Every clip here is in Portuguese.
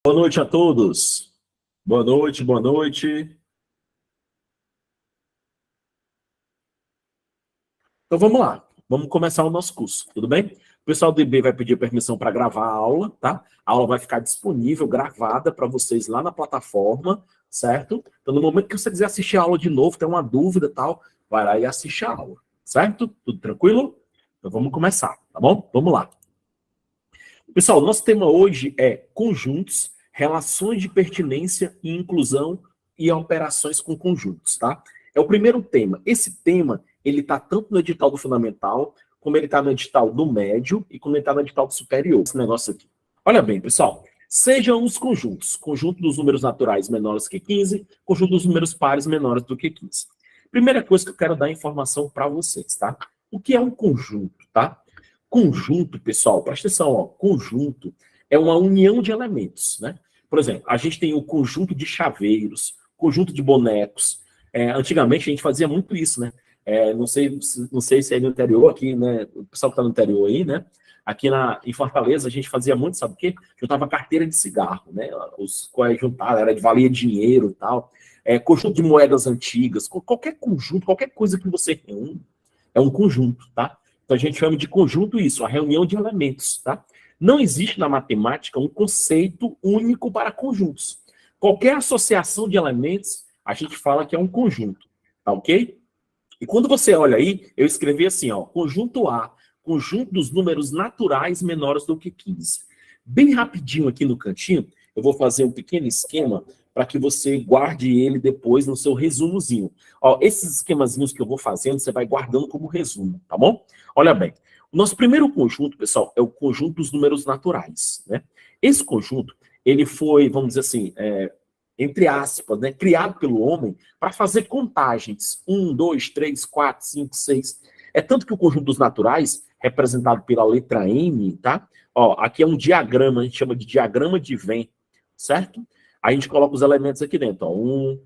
Boa noite a todos. Boa noite, boa noite. Então vamos lá. Vamos começar o nosso curso, tudo bem? O pessoal do IB vai pedir permissão para gravar a aula, tá? A aula vai ficar disponível, gravada para vocês lá na plataforma, certo? Então no momento que você quiser assistir a aula de novo, tem uma dúvida e tal, vai lá e assiste a aula, certo? Tudo tranquilo? Então vamos começar, tá bom? Vamos lá. Pessoal, nosso tema hoje é conjuntos, relações de pertinência e inclusão e operações com conjuntos, tá? É o primeiro tema. Esse tema, ele tá tanto no edital do fundamental, como ele tá no edital do médio e como ele tá no edital do superior, esse negócio aqui. Olha bem, pessoal, sejam os conjuntos. Conjunto dos números naturais menores que 15, conjunto dos números pares menores do que 15. Primeira coisa que eu quero dar informação para vocês, tá? O que é um conjunto, tá? Conjunto, pessoal, presta atenção, ó, conjunto é uma união de elementos, né? Por exemplo, a gente tem o conjunto de chaveiros, conjunto de bonecos. Antigamente a gente fazia muito isso, né? Não sei se é no interior aqui, né? O pessoal que está no interior aí, né? Aqui em Fortaleza a gente fazia muito, sabe o quê? Juntava carteira de cigarro, né? Os quais juntavam, era de valia dinheiro e tal. Conjunto de moedas antigas, qualquer conjunto, qualquer coisa que você reúne, é um conjunto, tá? Então a gente chama de conjunto isso, a reunião de elementos, tá? Não existe na matemática um conceito único para conjuntos. Qualquer associação de elementos, a gente fala que é um conjunto, tá ok? E quando você olha aí, eu escrevi assim, ó, conjunto A, conjunto dos números naturais menores do que 15. Bem rapidinho aqui no cantinho, eu vou fazer um pequeno esquema para que você guarde ele depois no seu resumozinho. Ó, esses esquemazinhos que eu vou fazendo, você vai guardando como resumo, tá bom? Olha bem, o nosso primeiro conjunto, pessoal, é o conjunto dos números naturais, né? Esse conjunto, ele foi, vamos dizer assim, entre aspas, né, criado pelo homem para fazer contagens. 1, 2, 3, 4, 5, 6. É tanto que o conjunto dos naturais, representado pela letra M, tá? Ó, aqui é um diagrama, a gente chama de diagrama de Venn, certo? Aí a gente coloca os elementos aqui dentro, ó. 1,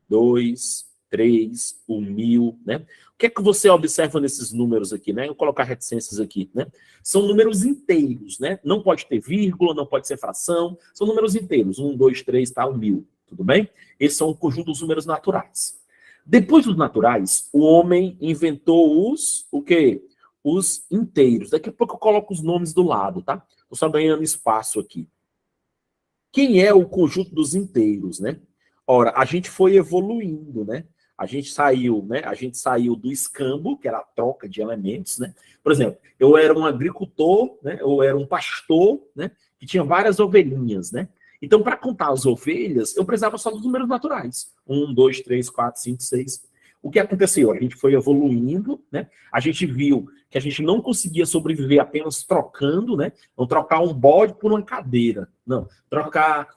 2, 3, o 1000, né? O que é que você observa nesses números aqui, né? Eu vou colocar reticências aqui, né? São números inteiros, né? Não pode ter vírgula, não pode ser fração, são números inteiros. 1, 2, 3, tal, 1000, tudo bem? Esses são o conjunto dos números naturais. Depois dos naturais, o homem inventou o quê? Os inteiros. Daqui a pouco eu coloco os nomes do lado, tá? Estou só ganhando espaço aqui. Quem é o conjunto dos inteiros, né? Ora, a gente foi evoluindo, né? A gente saiu, né? A gente saiu do escambo, que era a troca de elementos, né? Por exemplo, eu era um agricultor, né? Eu era um pastor, né? Que tinha várias ovelhinhas, né? Então, para contar as ovelhas, eu precisava só dos números naturais. 1, 2, 3, 4, 5, 6. O que aconteceu? A gente foi evoluindo, né? A gente viu que a gente não conseguia sobreviver apenas trocando, né? Não trocar um bode por uma cadeira. Não. Trocar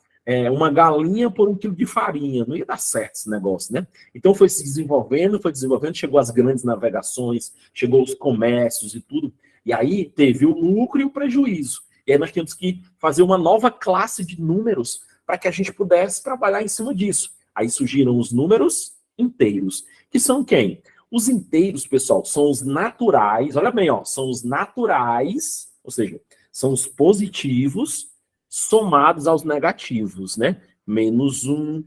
uma galinha por 1 quilo de farinha. Não ia dar certo esse negócio, né? Então foi se desenvolvendo, chegou as grandes navegações, chegou os comércios e tudo. E aí teve o lucro e o prejuízo. E aí nós temos que fazer uma nova classe de números para que a gente pudesse trabalhar em cima disso. Aí surgiram os números inteiros, que são quem? Os inteiros, pessoal, são os naturais, olha bem, ó, são os naturais, ou seja, são os positivos somados aos negativos, né? -1,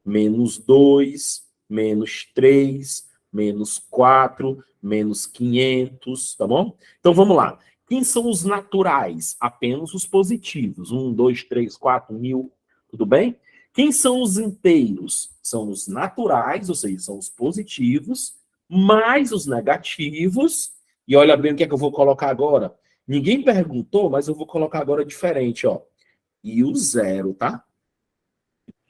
-2, -3, -4, -500, tá bom? Então vamos lá. Quem são os naturais? Apenas os positivos. 1, 2, 3, 4, 1000, tudo bem? Quem são os inteiros? São os naturais, ou seja, são os positivos, mais os negativos. E olha bem o que é que eu vou colocar agora. Ninguém perguntou, mas eu vou colocar agora diferente, ó. E o zero, tá?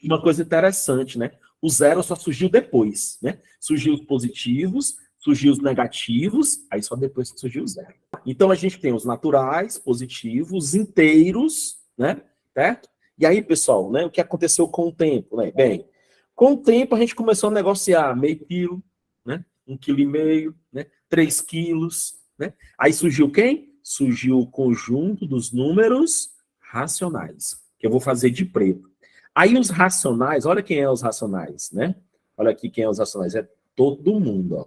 Uma coisa interessante, né? O zero só surgiu depois, né? Surgiu os positivos, surgiu os negativos, aí só depois que surgiu o zero. Então a gente tem os naturais, positivos, inteiros, né? Certo? E aí, pessoal, né? O que aconteceu com o tempo, né? Bem, com o tempo a gente começou a negociar meio quilo, né? 1,5 kg, né? 3 quilos, né? Aí surgiu quem? Surgiu o conjunto dos números racionais, que eu vou fazer de preto. Aí os racionais, olha quem é os racionais, né? Olha aqui quem é os racionais, é todo mundo, ó.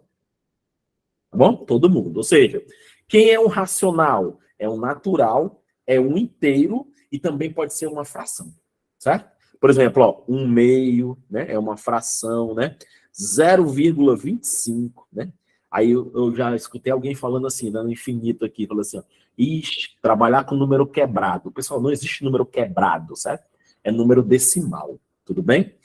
Tá bom? Todo mundo. Ou seja, quem é um racional? É um natural, é um inteiro e também pode ser uma fração. certo? Por exemplo, ó, 1/2, né? É uma fração, né? 0,25, né? Aí eu já escutei alguém falando assim, dando infinito aqui, falando assim, ó, ixi, trabalhar com número quebrado. Pessoal, não existe número quebrado, certo? É número decimal, tudo bem?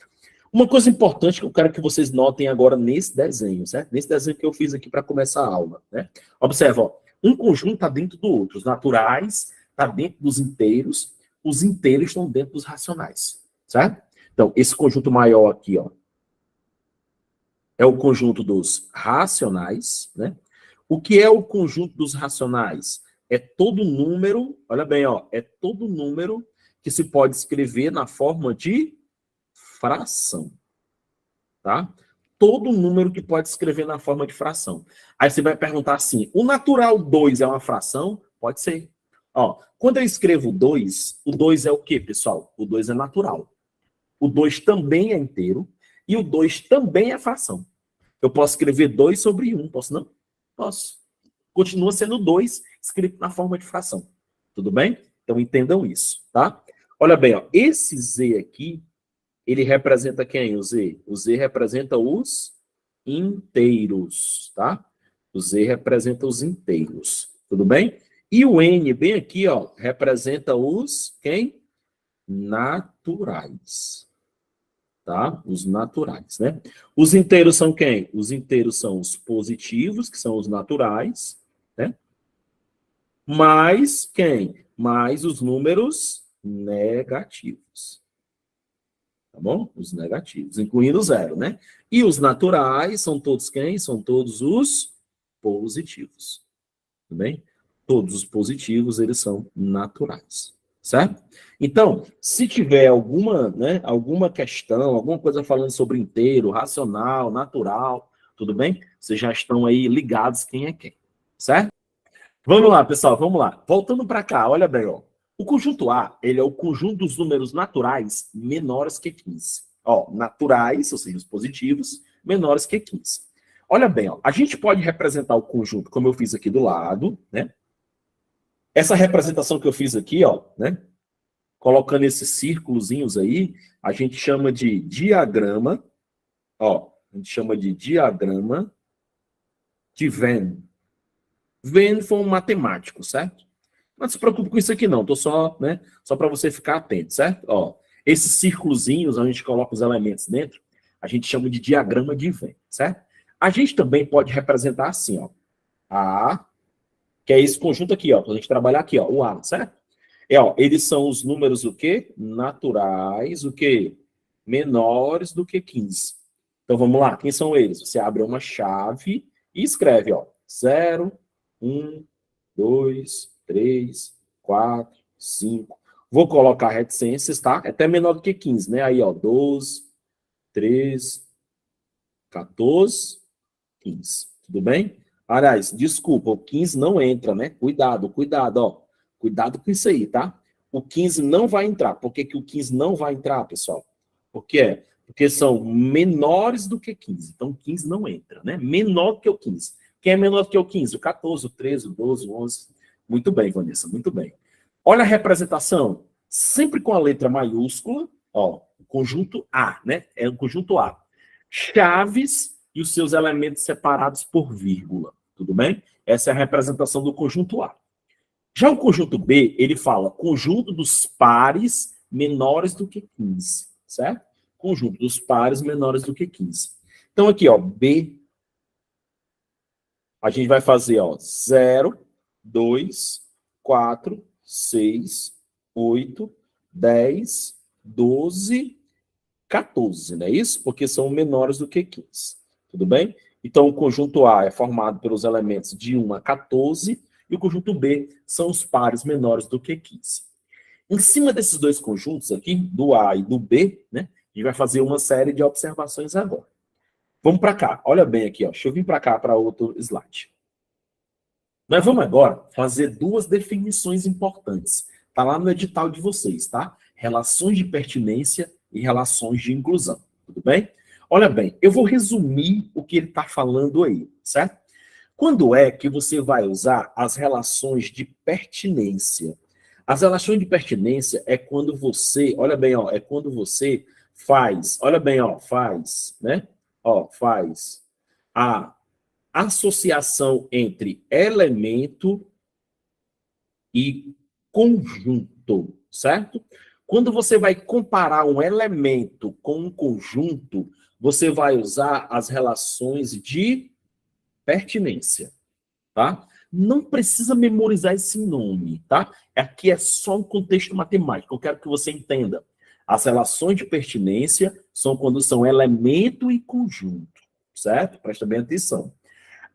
Uma coisa importante que eu quero que vocês notem agora nesse desenho, certo? Nesse desenho que eu fiz aqui para começar a aula, né? Observa, ó, um conjunto está dentro do outro. Os naturais está dentro dos inteiros, os inteiros estão dentro dos racionais, certo? Então, esse conjunto maior aqui, ó, é o conjunto dos racionais, né? O que é o conjunto dos racionais? É todo número, olha bem, ó, é todo número que se pode escrever na forma de fração, tá? Todo número que pode escrever na forma de fração. Aí você vai perguntar assim, o natural 2 é uma fração? Pode ser. Ó, quando eu escrevo 2, o 2 é o quê, pessoal? O 2 é natural. O 2 também é inteiro e o 2 também é fração. Eu posso escrever 2 sobre 1, posso não? Posso. Continua sendo 2 escrito na forma de fração. Tudo bem? Então entendam isso, tá? Olha bem, ó, esse Z aqui, ele representa quem, o Z? O Z representa os inteiros, tá? O Z representa os inteiros, tudo bem? E o N, bem aqui, ó, representa os, quem? Naturais, tá? Os naturais, né? Os inteiros são quem? Os inteiros são os positivos, que são os naturais, né? Mais quem? Mais os números negativos. Tá bom? Os negativos, incluindo o zero, né? E os naturais são todos quem? São todos os positivos. Tudo bem? Todos os positivos, eles são naturais. Certo? Então, se tiver alguma, né, alguma questão, alguma coisa falando sobre inteiro, racional, natural, tudo bem? Vocês já estão aí ligados quem é quem. Certo? Vamos lá, pessoal, vamos lá. Voltando para cá, olha bem, ó. O conjunto A, ele é o conjunto dos números naturais menores que 15. Ó, naturais, ou seja, os positivos, menores que 15. Olha bem, ó, a gente pode representar o conjunto, como eu fiz aqui do lado, né? Essa representação que eu fiz aqui, ó, né? Colocando esses círculozinhos aí, a gente chama de diagrama, ó, a gente chama de diagrama de Venn. Venn foi um matemático, certo? Não se preocupe com isso aqui não, tô só, né, só para você ficar atento, certo? Ó, esses círculozinhos, a gente coloca os elementos dentro, a gente chama de diagrama de Venn, certo? A gente também pode representar assim, ó, A, que é esse conjunto aqui, ó, pra gente trabalhar aqui, ó, o A, certo? É, ó, eles são os números o quê? Naturais, o quê? Menores do que 15. Então vamos lá, quem são eles? Você abre uma chave e escreve, ó, 0, 1, 2, 3, 4, 5. Vou colocar reticências, tá? É até menor do que 15, né? Aí, ó, 12, 13, 14, 15. Tudo bem? Aliás, desculpa, o 15 não entra, né? Cuidado, cuidado, ó. Cuidado com isso aí, tá? O 15 não vai entrar. Por que que o 15 não vai entrar, pessoal? Por quê? Porque são menores do que 15. Então, 15 não entra, né? Menor que o 15. Quem é menor que o 15? O 14, o 13, o 12, o 11. Muito bem, Vanessa, muito bem. Olha a representação. Sempre com a letra maiúscula, ó, conjunto A, né? É o conjunto A. Chaves e os seus elementos separados por vírgula. Tudo bem? Essa é a representação do conjunto A. Já o conjunto B, ele fala conjunto dos pares menores do que 15, certo? Conjunto dos pares menores do que 15. Então aqui, ó, B, a gente vai fazer, ó, 0, 2, 4, 6, 8, 10, 12, 14, não é isso? Porque são menores do que 15. Tudo bem? Então, o conjunto A é formado pelos elementos de 1 a 14 e o conjunto B são os pares menores do que 15. Em cima desses dois conjuntos aqui, do A e do B, né, a gente vai fazer uma série de observações agora. Vamos para cá. Olha bem aqui, ó. Deixa eu vir para cá para outro slide. Nós vamos agora fazer duas definições importantes. Está lá no edital de vocês, tá? Relações de pertinência e relações de inclusão. Tudo bem? Olha bem, eu vou resumir o que ele está falando aí, certo? Quando é que você vai usar as relações de pertinência? As relações de pertinência é quando você, olha bem, ó, é quando você faz, olha bem, ó, faz, né? Ó, faz a associação entre elemento e conjunto, certo? Quando você vai comparar um elemento com um conjunto, você vai usar as relações de pertinência, tá? Não precisa memorizar esse nome, tá? Aqui é só um contexto matemático. Eu quero que você entenda. As relações de pertinência são quando são elemento e conjunto, certo? Presta bem atenção.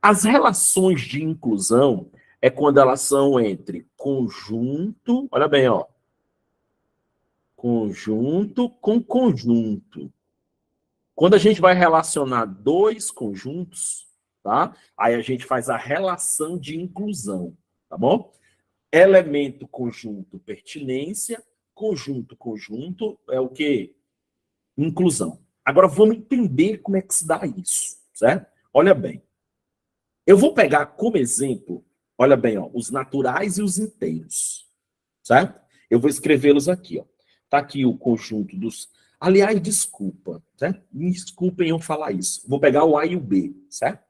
As relações de inclusão é quando elas são entre conjunto, olha bem, ó, conjunto com conjunto. Quando a gente vai relacionar dois conjuntos, tá? Aí a gente faz a relação de inclusão, tá bom? Elemento, conjunto, pertinência, conjunto, conjunto é o quê? Inclusão. Agora vamos entender como é que se dá isso, certo? Olha bem. Eu vou pegar como exemplo, olha bem, ó, os naturais e os inteiros, certo? Eu vou escrevê-los aqui, ó. Tá aqui o conjunto dos... Aliás, desculpa, certo? Me desculpem eu falar isso. Vou pegar o A e o B, certo?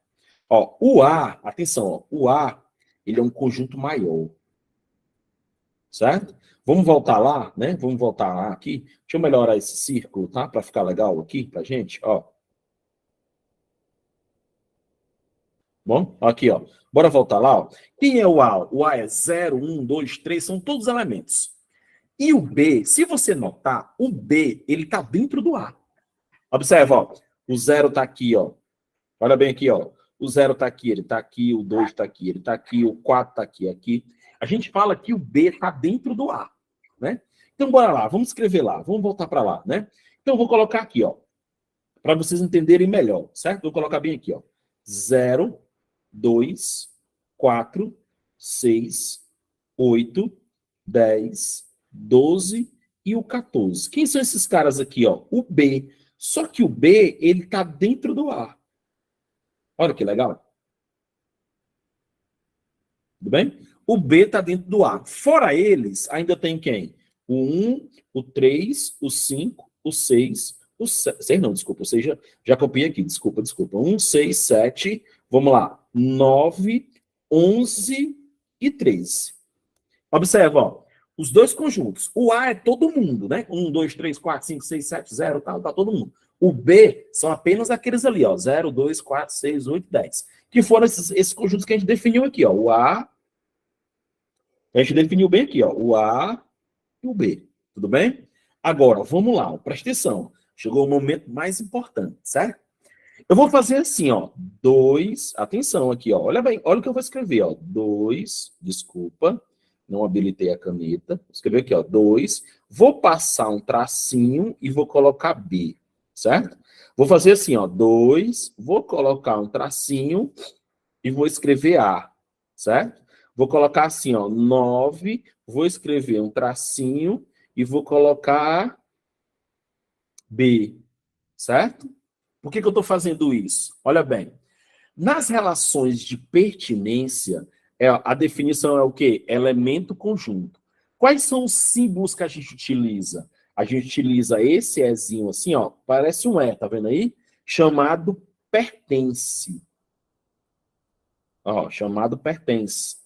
Ó, o A, atenção, ó, o A, ele é um conjunto maior, certo? Vamos voltar lá, né? Vamos voltar lá aqui. Deixa eu melhorar esse círculo, tá? Para ficar legal aqui pra gente, ó. Bom, aqui, ó. Bora voltar lá, ó. Quem é o A? O A é 0, 1, 2, 3, são todos elementos. E o B, se você notar, o B, ele tá dentro do A. Observa, ó. O 0 tá aqui, ó. Olha bem aqui, ó. O 0 tá aqui, ele tá aqui, o 2 tá aqui, ele tá aqui, o 4 tá aqui, aqui. A gente fala que o B tá dentro do A, né? Então, bora lá, vamos escrever lá, vamos voltar para lá, né? Então, eu vou colocar aqui, ó, para vocês entenderem melhor, certo? Vou colocar bem aqui, ó. 0, 2, 4, 6, 8, 10, 12 e o 14. Quem são esses caras aqui, ó? O B. Só que o B, ele tá dentro do A. Olha que legal. Tudo bem? O B está dentro do A. Fora eles, ainda tem quem? O 1, o 3, o 5, o 6, o 7. 6 não, desculpa. Ou seja, já copiei aqui. Desculpa. 1, 6, 7. Vamos lá. 9, 11 e 13. Observa, ó. Os dois conjuntos. O A é todo mundo, né? 1, 2, 3, 4, 5, 6, 7, 0, tá todo mundo. O B são apenas aqueles ali, ó. 0, 2, 4, 6, 8, 10. Que foram esses conjuntos que a gente definiu aqui, ó. O A, a gente definiu bem aqui, ó. O A e o B. Tudo bem? Agora, vamos lá, ó, presta atenção. Chegou o momento mais importante, certo? Eu vou fazer assim, ó. 2, atenção aqui, ó. Olha bem, olha o que eu vou escrever, ó. 2, desculpa, não habilitei a caneta. Vou escrever aqui, ó. 2. Vou passar um tracinho e vou colocar B, certo? Vou fazer assim, ó. 2, vou colocar um tracinho e vou escrever A, certo? Vou colocar assim, ó. 9, vou escrever um tracinho e vou colocar B, certo? Por que eu estou fazendo isso? Olha bem, nas relações de pertinência, a definição é o quê? Elemento conjunto. Quais são os símbolos que a gente utiliza? A gente utiliza esse Ezinho assim, ó, parece um E, tá vendo aí? Chamado pertence. Ó, chamado pertence.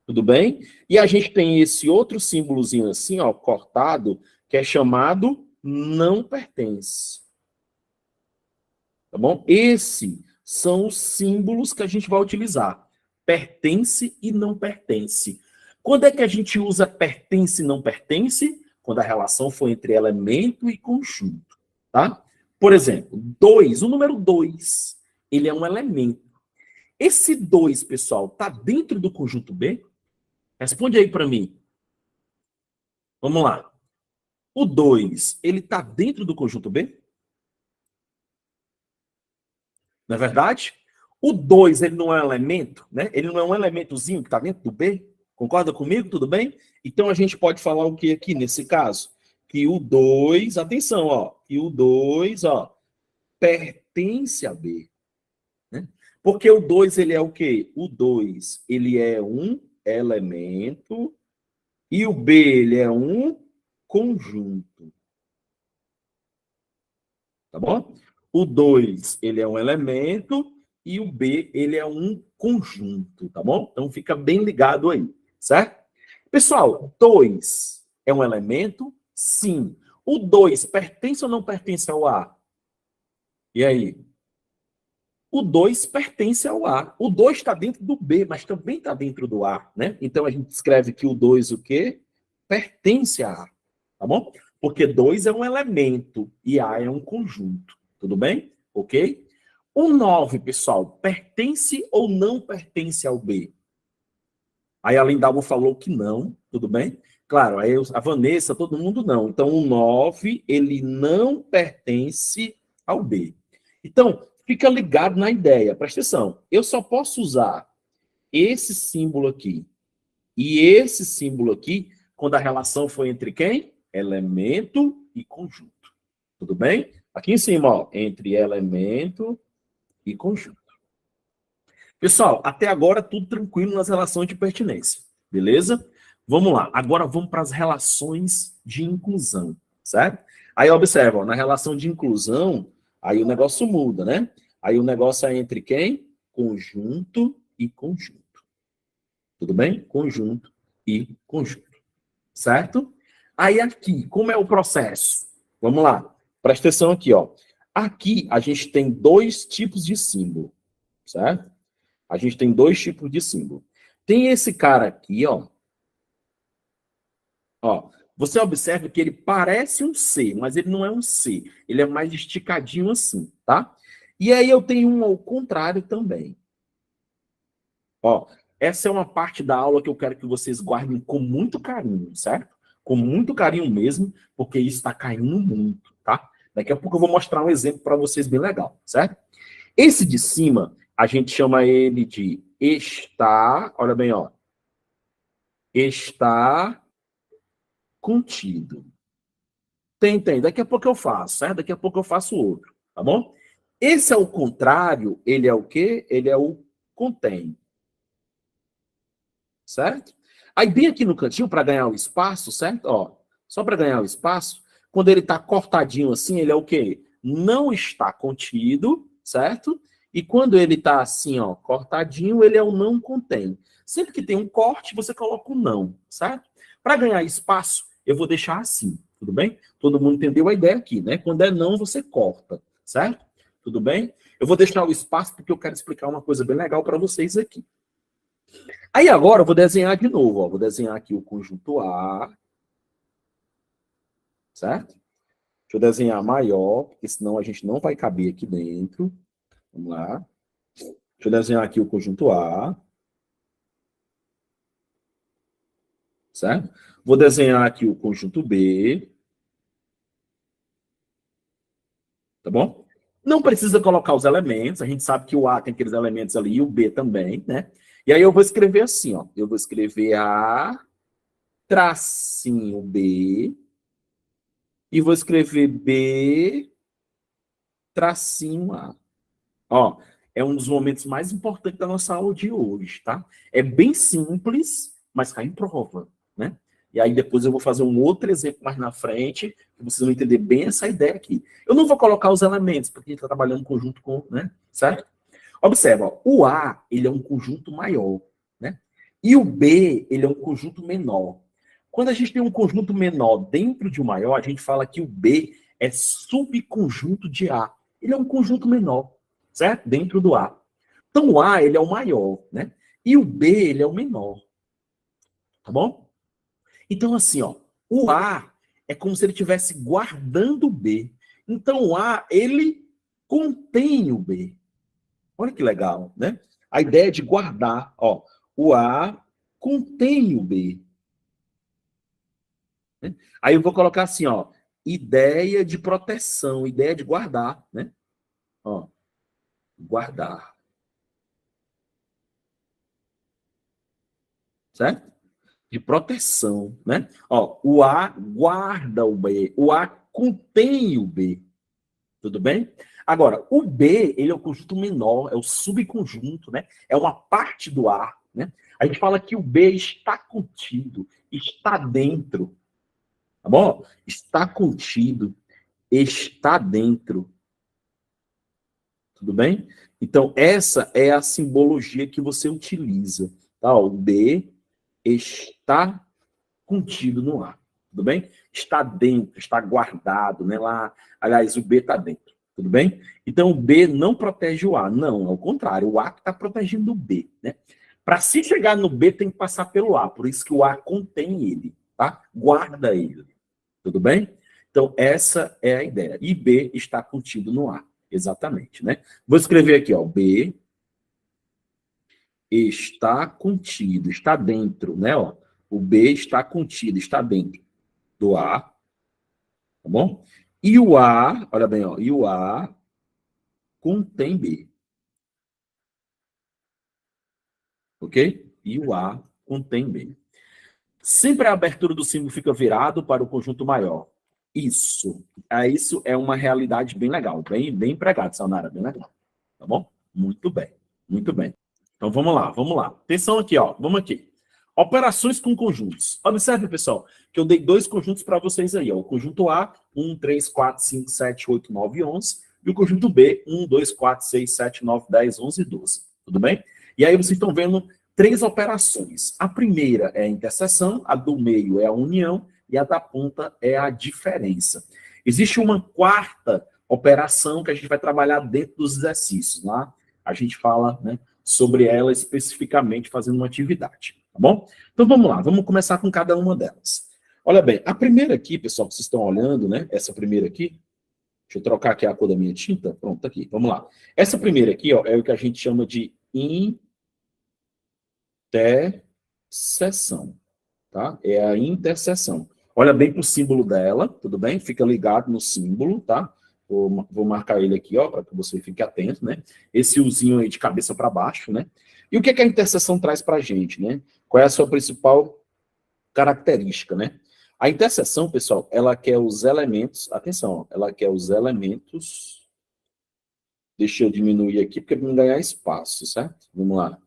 Tudo bem? E a gente tem esse outro símbolozinho assim, ó, cortado, que é chamado não pertence. Tá bom? Esses são os símbolos que a gente vai utilizar. Pertence e não pertence. Quando é que a gente usa pertence e não pertence? Quando a relação for entre elemento e conjunto, tá? Por exemplo, 2, o número 2, ele é um elemento. Esse 2, pessoal, tá dentro do conjunto B? Responde aí para mim. Vamos lá. O 2, ele tá dentro do conjunto B? Não é verdade? O 2 ele não é um elemento, né? Ele não é um elementozinho que está dentro do B? Concorda comigo? Tudo bem? Então a gente pode falar o que aqui nesse caso? Que o 2, atenção, ó, que o 2, ó, pertence a B, né? Porque o 2 ele é o quê? O 2 ele é um elemento E o B, ele é um conjunto. Tá bom? O 2, ele é um elemento. E o B, ele é um conjunto. Tá bom? Então, fica bem ligado aí. Certo? Pessoal, 2 é um elemento? Sim. O 2 pertence ou não pertence ao A? E aí? O 2 pertence ao A. O 2 está dentro do B, mas também está dentro do A, né? Então, a gente escreve que o 2 o quê? Pertence a A, tá bom? Porque 2 é um elemento e A é um conjunto, tudo bem? Ok? O 9, pessoal, pertence ou não pertence ao B? Aí a Lindalva falou que não, tudo bem? Claro, aí a Vanessa, todo mundo não. Então, o 9, ele não pertence ao B. Então, fica ligado na ideia, presta atenção. Eu só posso usar esse símbolo aqui e esse símbolo aqui quando a relação foi entre quem? Elemento e conjunto. Tudo bem? Aqui em cima, ó, entre elemento e conjunto. Pessoal, até agora tudo tranquilo nas relações de pertinência, beleza? Vamos lá, agora vamos para as relações de inclusão, certo? Aí observa, ó, na relação de inclusão, aí o negócio muda, né? Aí o negócio é entre quem? Conjunto e conjunto. Tudo bem? Conjunto e conjunto, certo? Aí aqui, como é o processo? Vamos lá, presta atenção aqui, ó. Aqui a gente tem dois tipos de símbolo, certo? A gente tem dois tipos de símbolo. Tem esse cara aqui, ó. Ó, você observa que ele parece um C, mas ele não é um C. Ele é mais esticadinho assim, tá? E aí eu tenho um ao contrário também. Ó, essa é uma parte da aula que eu quero que vocês guardem com muito carinho, certo? Com muito carinho mesmo, porque isso está caindo muito, tá? Daqui a pouco eu vou mostrar um exemplo para vocês bem legal, certo? Esse de cima, a gente chama ele de está, olha bem, ó. Está contido. Tem. Daqui a pouco eu faço, certo? Daqui a pouco eu faço outro, tá bom? Esse é o contrário, ele é o quê? Ele é o contém. Certo? Aí bem aqui no cantinho, para ganhar o espaço, certo? Ó, só para ganhar o espaço, quando ele está cortadinho assim, ele é o quê? Não está contido, certo? E quando ele está assim, ó, cortadinho, ele é o não contém. Sempre que tem um corte, você coloca o não, certo? Para ganhar espaço, eu vou deixar assim, tudo bem? Todo mundo entendeu a ideia aqui, né? Quando é não, você corta, certo? Tudo bem? Eu vou deixar o espaço porque eu quero explicar uma coisa bem legal para vocês aqui. Aí agora eu vou desenhar de novo, ó. Vou desenhar aqui o conjunto A, certo? Deixa eu desenhar maior, porque senão a gente não vai caber aqui dentro. Vamos lá. Deixa eu desenhar aqui o conjunto A, certo? Vou desenhar aqui o conjunto B, tá bom? Não precisa colocar os elementos, a gente sabe que o A tem aqueles elementos ali e o B também, né? E aí eu vou escrever assim, ó. Eu vou escrever A, tracinho B, e vou escrever B, tracinho A. Ó, é um dos momentos mais importantes da nossa aula de hoje, tá? É bem simples, mas cai em prova, né? E aí depois eu vou fazer um outro exemplo mais na frente, que vocês vão entender bem essa ideia aqui. Eu não vou colocar os elementos, porque a gente está trabalhando em conjunto com, né? Certo? Observa, ó, o A, ele é um conjunto maior, né? E o B, ele é um conjunto menor. Quando a gente tem um conjunto menor dentro de um maior, a gente fala que o B é subconjunto de A. Ele é um conjunto menor, certo? Dentro do A. Então, o A, ele é o maior, né? E o B, ele é o menor. Tá bom? Então, assim, ó, o A é como se ele estivesse guardando o B. Então, o A, ele contém o B. Olha que legal, né? A ideia de guardar, ó, o A contém o B. Né? Aí eu vou colocar assim, ó, ideia de proteção, ideia de guardar, né? Ó, guardar. Certo? De proteção, né? Ó, o A guarda o B, o A contém o B. Tudo bem? Agora, o B, ele é o conjunto menor, é o subconjunto, né? É uma parte do A, né? A gente fala que o B está contido, está dentro, tá bom? Está contido, está dentro. Tudo bem? Então, essa é a simbologia que você utiliza. Tá? O B está contido no A. Tudo bem? Está dentro, está guardado, né? Lá, aliás, o B está dentro. Tudo bem? Então, o B não protege o A. Não, ao contrário. O A que está protegendo o B, né? Para se chegar no B, tem que passar pelo A. Por isso que o A contém ele, tá? Guarda ele. Tudo bem? Então, essa é a ideia. E B está contido no A. Exatamente, né? Vou escrever aqui, ó. B está contido, está dentro, né? Ó. O B está contido, está dentro do A, tá bom? E o A, olha bem, ó. E o A contém B. Ok? E o A contém B. Sempre a abertura do símbolo fica virado para o conjunto maior. Isso. Isso é uma realidade bem legal, bem empregado, Sayonara, bem legal. Tá bom? Muito bem, muito bem. Então vamos lá, vamos lá. Atenção aqui, ó. Vamos aqui. Operações com conjuntos. Observe, pessoal, que eu dei dois conjuntos para vocês aí, ó. O conjunto A, 1, 3, 4, 5, 7, 8, 9, 11. E o conjunto B, 1, 2, 4, 6, 7, 9, 10, 11 e 12. Tudo bem? E aí vocês estão vendo três operações. A primeira é a interseção, a do meio é a união e a da ponta é a diferença. Existe uma quarta operação que a gente vai trabalhar dentro dos exercícios. Lá a gente fala, né, sobre ela especificamente fazendo uma atividade, tá bom? Então vamos lá, vamos começar com cada uma delas. Olha bem, a primeira aqui, pessoal, que vocês estão olhando, né, essa primeira aqui, deixa eu trocar aqui a cor da minha tinta, pronto, tá aqui, vamos lá. Essa primeira aqui, ó, é o que a gente chama de interseção, tá? É a interseção. Olha bem para o símbolo dela, tudo bem? Fica ligado no símbolo, tá? Vou marcar ele aqui, ó, para que você fique atento, né? Esse uzinho aí de cabeça para baixo, né? E o que é que a interseção traz para a gente, né? Qual é a sua principal característica, né? A interseção, pessoal, ela quer os elementos, atenção, ó, ela quer os elementos, deixa eu diminuir aqui, porque é para não ganhar espaço, certo? Vamos lá.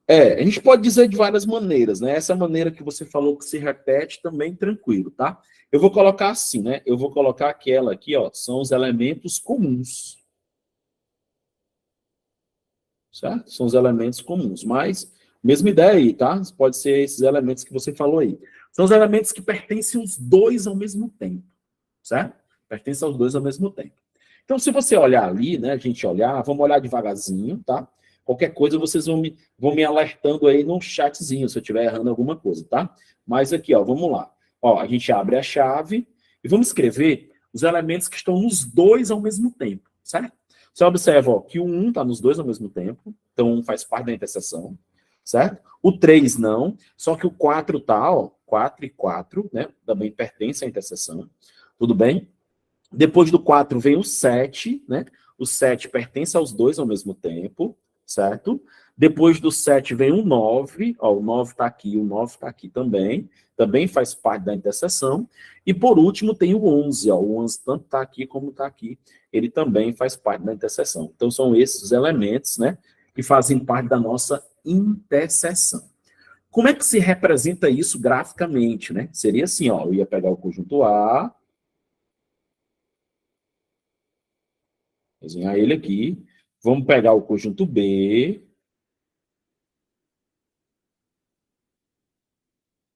A gente pode dizer de várias maneiras, né? Essa maneira que você falou que se repete também tranquilo, tá? Eu vou colocar assim, né? Eu vou colocar aquela aqui, ó, são os elementos comuns. Certo? São os elementos comuns, mas mesma ideia aí, tá? Pode ser esses elementos que você falou aí. São os elementos que pertencem os dois ao mesmo tempo, certo? Pertencem aos dois ao mesmo tempo. Então, se você olhar ali, né, a gente olhar, vamos olhar devagarzinho, tá? Qualquer coisa vocês vão me alertando aí no chatzinho, se eu estiver errando alguma coisa, tá? Mas aqui, ó, vamos lá. Ó, a gente abre a chave e vamos escrever os elementos que estão nos dois ao mesmo tempo, certo? Você observa, ó, que o 1 está nos dois ao mesmo tempo, então 1 faz parte da interseção, certo? O 3 não, só que o 4 tá, ó, 4 e 4, né? Também pertence à interseção, tudo bem? Depois do 4 vem o 7, né? O 7 pertence aos dois ao mesmo tempo, certo? Depois do 7 vem o 9, ó, o 9 está aqui, o 9 está aqui também faz parte da interseção. E por último tem o 11, ó, o 11 tanto está aqui como está aqui, ele também faz parte da interseção. Então são esses os elementos, né, que fazem parte da nossa interseção. Como é que se representa isso graficamente, né? Seria assim, ó, eu ia pegar o conjunto A, desenhar ele aqui. Vamos pegar o conjunto B,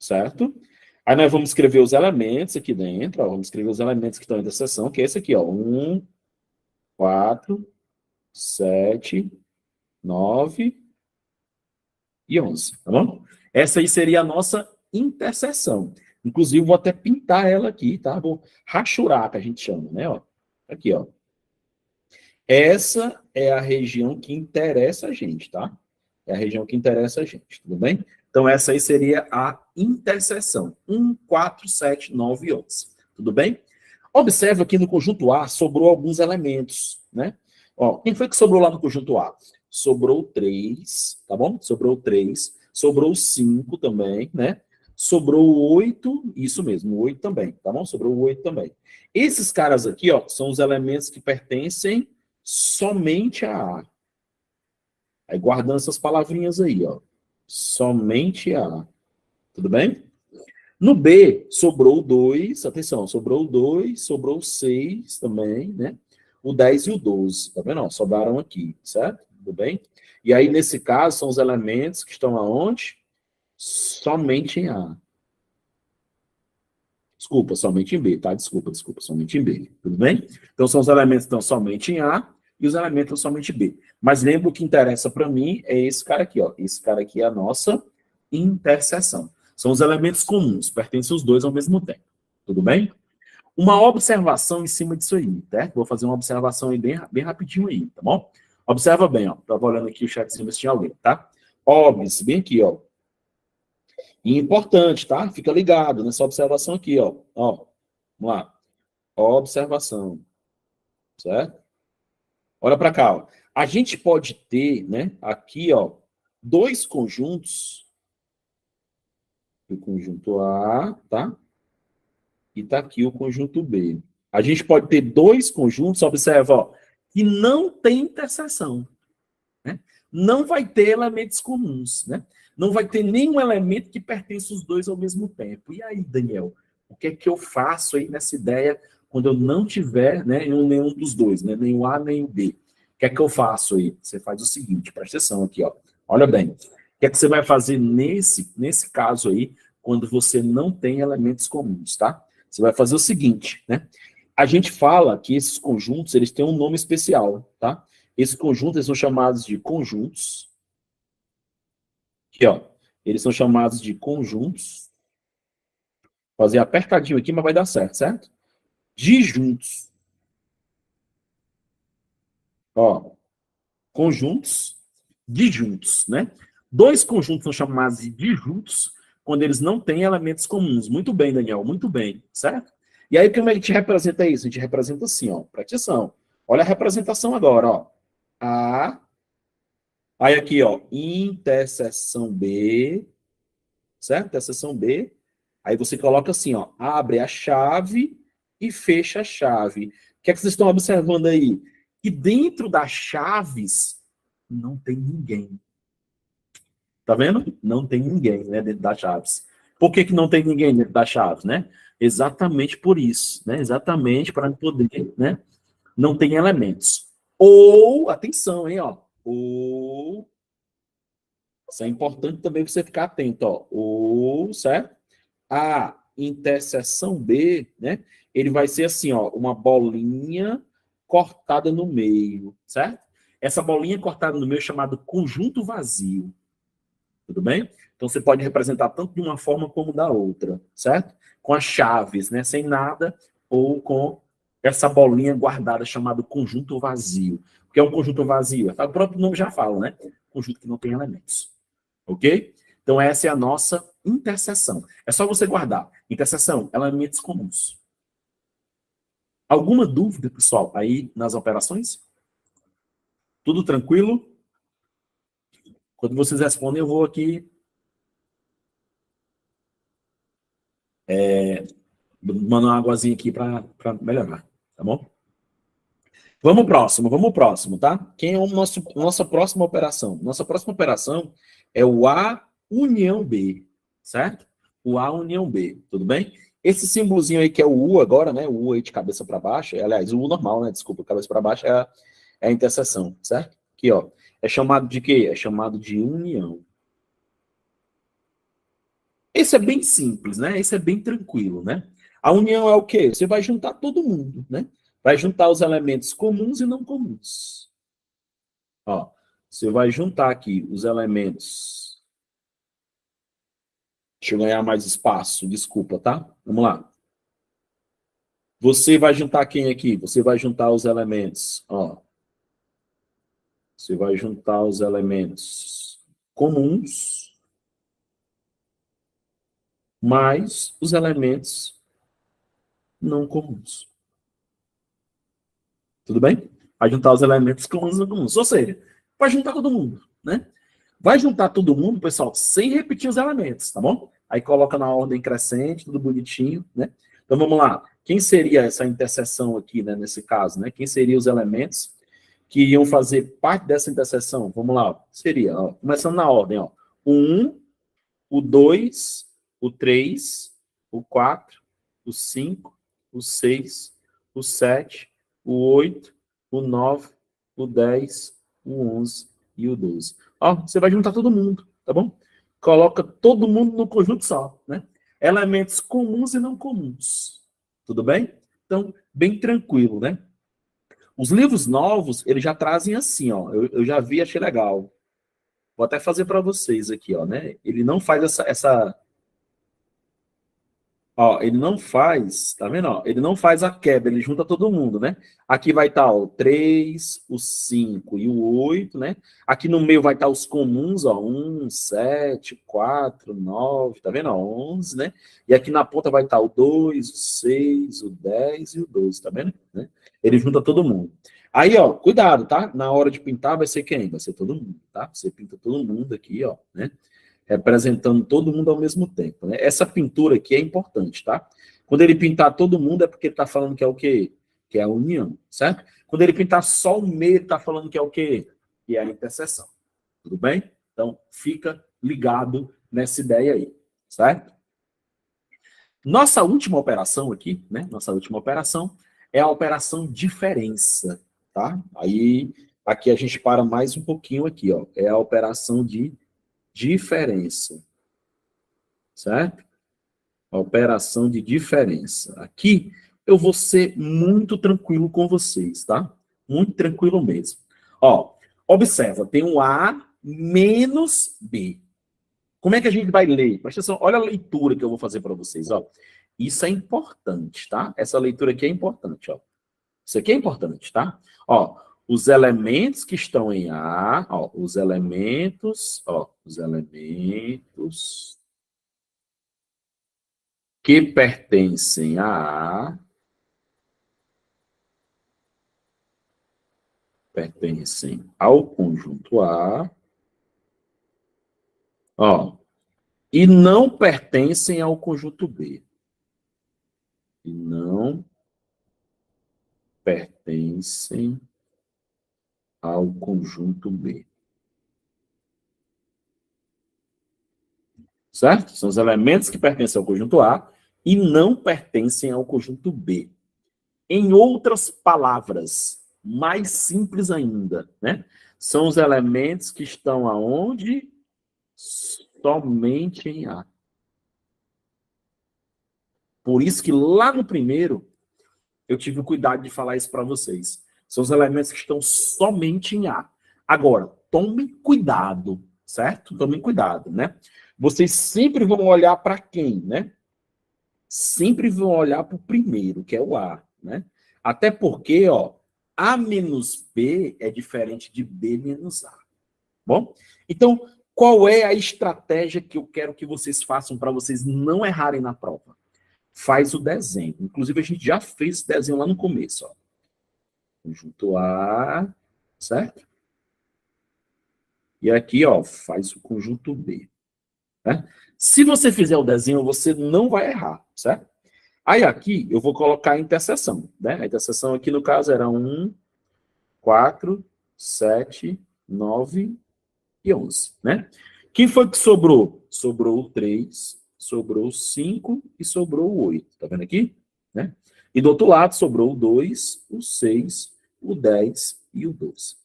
certo? Aí nós vamos escrever os elementos aqui dentro, ó, vamos escrever os elementos que estão dentro da seção, que é esse aqui, ó, 1, 4, 7, 9 e 11, tá bom? Essa aí seria a nossa interseção. Inclusive, vou até pintar ela aqui, tá? Vou rachurar, que a gente chama, né? Ó, aqui, ó. Essa é a região que interessa a gente, tá? É a região que interessa a gente, tudo bem? Então, essa aí seria a interseção. 1, 4, 7, 9 e 11. Tudo bem? Observa que no conjunto A sobrou alguns elementos, né? Ó, quem foi que sobrou lá no conjunto A? Sobrou 3, tá bom? Sobrou 3. Sobrou 5 também, né? Sobrou 8, isso mesmo, 8 também, tá bom? Sobrou 8 também. Esses caras aqui, ó, são os elementos que pertencem somente a A. Aí guardando essas palavrinhas aí, ó. Somente A. Tudo bem? No B, sobrou 2, atenção, sobrou 2, sobrou 6 também, né? O 10 e o 12, tá vendo? Ó, sobraram aqui, certo? Tudo bem? E aí, nesse caso, são os elementos que estão aonde? Somente em A. Desculpa, somente em B, tá? Desculpa, somente em B. Tudo bem? Então, são os elementos que estão somente em A e os elementos estão somente em B. Mas lembra o que interessa para mim é esse cara aqui, ó. Esse cara aqui é a nossa interseção. São os elementos comuns, pertencem os dois ao mesmo tempo. Tudo bem? Uma observação em cima disso aí, certo? Vou fazer uma observação aí bem rapidinho aí, tá bom? Observa bem, ó. Tava olhando aqui o chatzinho se tinha alguém, tá? Obs, bem aqui, ó. E importante, tá? Fica ligado nessa observação aqui, ó. Ó, vamos lá. Observação, certo? Olha para cá, ó. A gente pode ter, né, aqui, ó, dois conjuntos. O conjunto A, tá? E tá aqui o conjunto B. A gente pode ter dois conjuntos, observa, ó, que não tem interseção, né? Não vai ter elementos comuns, né? Não vai ter nenhum elemento que pertence os dois ao mesmo tempo. E aí, Daniel, o que é que eu faço aí nessa ideia quando eu não tiver, né, nenhum dos dois, né? Nem o A, nem o B? O que é que eu faço aí? Você faz o seguinte, presta atenção aqui, ó. Olha bem. O que é que você vai fazer nesse caso aí, quando você não tem elementos comuns, tá? Você vai fazer o seguinte, né? A gente fala que esses conjuntos, eles têm um nome especial, tá? Esses conjuntos, eles são chamados de conjuntos. Aqui, ó. Eles são chamados de conjuntos. Vou fazer apertadinho aqui, mas vai dar certo, certo? Disjuntos. Ó. Conjuntos disjuntos, né? Dois conjuntos são chamados de disjuntos quando eles não têm elementos comuns. Muito bem, Daniel, muito bem, certo? E aí, como a gente representa isso? A gente representa assim, ó. Presta atenção. Olha a representação agora, ó. A. Aí aqui, ó, interseção B, certo? Interseção B. Aí você coloca assim, ó, abre a chave e fecha a chave. O que é que vocês estão observando aí? Que dentro das chaves não tem ninguém. Tá vendo? Não tem ninguém, né, dentro das chaves. Por que que não tem ninguém dentro das chaves, né? Exatamente por isso, né? Exatamente para poder, né? Não tem elementos. Ou, atenção, hein, ó. Ou isso é importante também você ficar atento, ó. O, certo? A interseção B, né? Ele vai ser assim, ó, uma bolinha cortada no meio, certo? Essa bolinha cortada no meio é chamada conjunto vazio. Tudo bem? Então você pode representar tanto de uma forma como da outra, certo? Com as chaves, né? Sem nada, ou com essa bolinha guardada chamada conjunto vazio. O que é um conjunto vazio? O próprio nome já fala, né? Conjunto que não tem elementos. Ok? Então, essa é a nossa interseção. É só você guardar. Interseção, elementos comuns. Alguma dúvida, pessoal, aí nas operações? Tudo tranquilo? Quando vocês respondem, eu vou aqui mandar uma águazinha aqui para melhorar, tá bom? Vamos próximo, tá? Quem é nossa próxima operação? Nossa próxima operação é o A união B, certo? O A união B, tudo bem? Esse símbolozinho aí que é o U agora, né? O U aí de cabeça para baixo, aliás, o U normal, né? Desculpa, cabeça para baixo é a interseção, certo? Aqui, ó. É chamado de quê? É chamado de união. Esse é bem simples, né? Esse é bem tranquilo, né? A união é o quê? Você vai juntar todo mundo, né? Vai juntar os elementos comuns e não comuns. Ó, você vai juntar aqui os elementos. Deixa eu ganhar mais espaço, desculpa, tá? Vamos lá. Você vai juntar quem aqui? Você vai juntar os elementos, ó. Você vai juntar os elementos comuns mais os elementos não comuns. Tudo bem? Vai juntar os elementos comuns e não comuns. Ou seja, vai juntar todo mundo, né? Vai juntar todo mundo, pessoal, sem repetir os elementos, tá bom? Aí coloca na ordem crescente, tudo bonitinho, né? Então vamos lá. Quem seria essa interseção aqui, né, nesse caso, né? Quem seriam os elementos que iriam fazer parte dessa interseção? Vamos lá, ó. Seria, ó, começando na ordem, ó. O 1, o 2, o 3, o 4, o 5, o 6, o 7, o 8, o 9, o 10, o 11 e o 12. Ó, você vai juntar todo mundo, tá bom? Coloca todo mundo no conjunto só, né? Elementos comuns e não comuns. Tudo bem? Então, bem tranquilo, né? Os livros novos, eles já trazem assim, ó. Eu já vi, achei legal. Vou até fazer para vocês aqui, ó, né? Ele não faz ó, ele não faz, tá vendo? Ó? Ele não faz a quebra, ele junta todo mundo, né? Aqui vai estar o 3, o 5 e o 8, né? Aqui no meio vai estar os comuns, ó, 1, 7, 4, 9, tá vendo? Ó, 11, né? E aqui na ponta vai estar o 2, o 6, o 10 e o 12, tá vendo? Né? Ele junta todo mundo. Aí, ó, cuidado, tá? Na hora de pintar vai ser quem? Vai ser todo mundo, tá? Você pinta todo mundo aqui, ó, né? Representando todo mundo ao mesmo tempo, né? Essa pintura aqui é importante, tá? Quando ele pintar todo mundo é porque ele está falando que é o quê? Que é a união, certo? Quando ele pintar só o meio, ele está falando que é o quê? Que é a interseção. Tudo bem? Então, fica ligado nessa ideia aí, certo? Nossa última operação aqui, né? Nossa última operação é a operação diferença, tá? Aí, aqui a gente para mais um pouquinho aqui, ó. É a operação de diferença, certo? A operação de diferença. Aqui eu vou ser muito tranquilo com vocês, tá? Muito tranquilo mesmo. Ó, observa, tem um A menos B. Como é que a gente vai ler? Presta atenção, olha a leitura que eu vou fazer para vocês, ó. Isso é importante, tá? Essa leitura aqui é importante, ó. Isso aqui é importante, tá? Ó, os elementos que estão em A, ó, os elementos que pertencem a A, pertencem ao conjunto A, ó, e não pertencem ao conjunto B. E não pertencem ao conjunto B. Certo? São os elementos que pertencem ao conjunto A e não pertencem ao conjunto B. Em outras palavras, mais simples ainda, né? São os elementos que estão aonde? Somente em A. Por isso que lá no primeiro, eu tive o cuidado de falar isso para vocês. São os elementos que estão somente em A. Agora, tomem cuidado, certo? Tomem cuidado, né? Vocês sempre vão olhar para quem, né? Sempre vão olhar para o primeiro, que é o A, né? Até porque, ó, A menos B é diferente de B menos A. Bom? Então, qual é a estratégia que eu quero que vocês façam para vocês não errarem na prova? Faz o desenho. Inclusive, a gente já fez esse desenho lá no começo, ó. Conjunto A, certo? E aqui, ó, faz o conjunto B. Né? Se você fizer o desenho, você não vai errar, certo? Aí aqui eu vou colocar a interseção, né? A interseção aqui, no caso, era 1, 4, 7, 9 e 11, né? Quem foi que sobrou? Sobrou o 3, sobrou o 5 e sobrou o 8. Tá vendo aqui? Né? E do outro lado sobrou o 2, o 6, o 10 e o 12.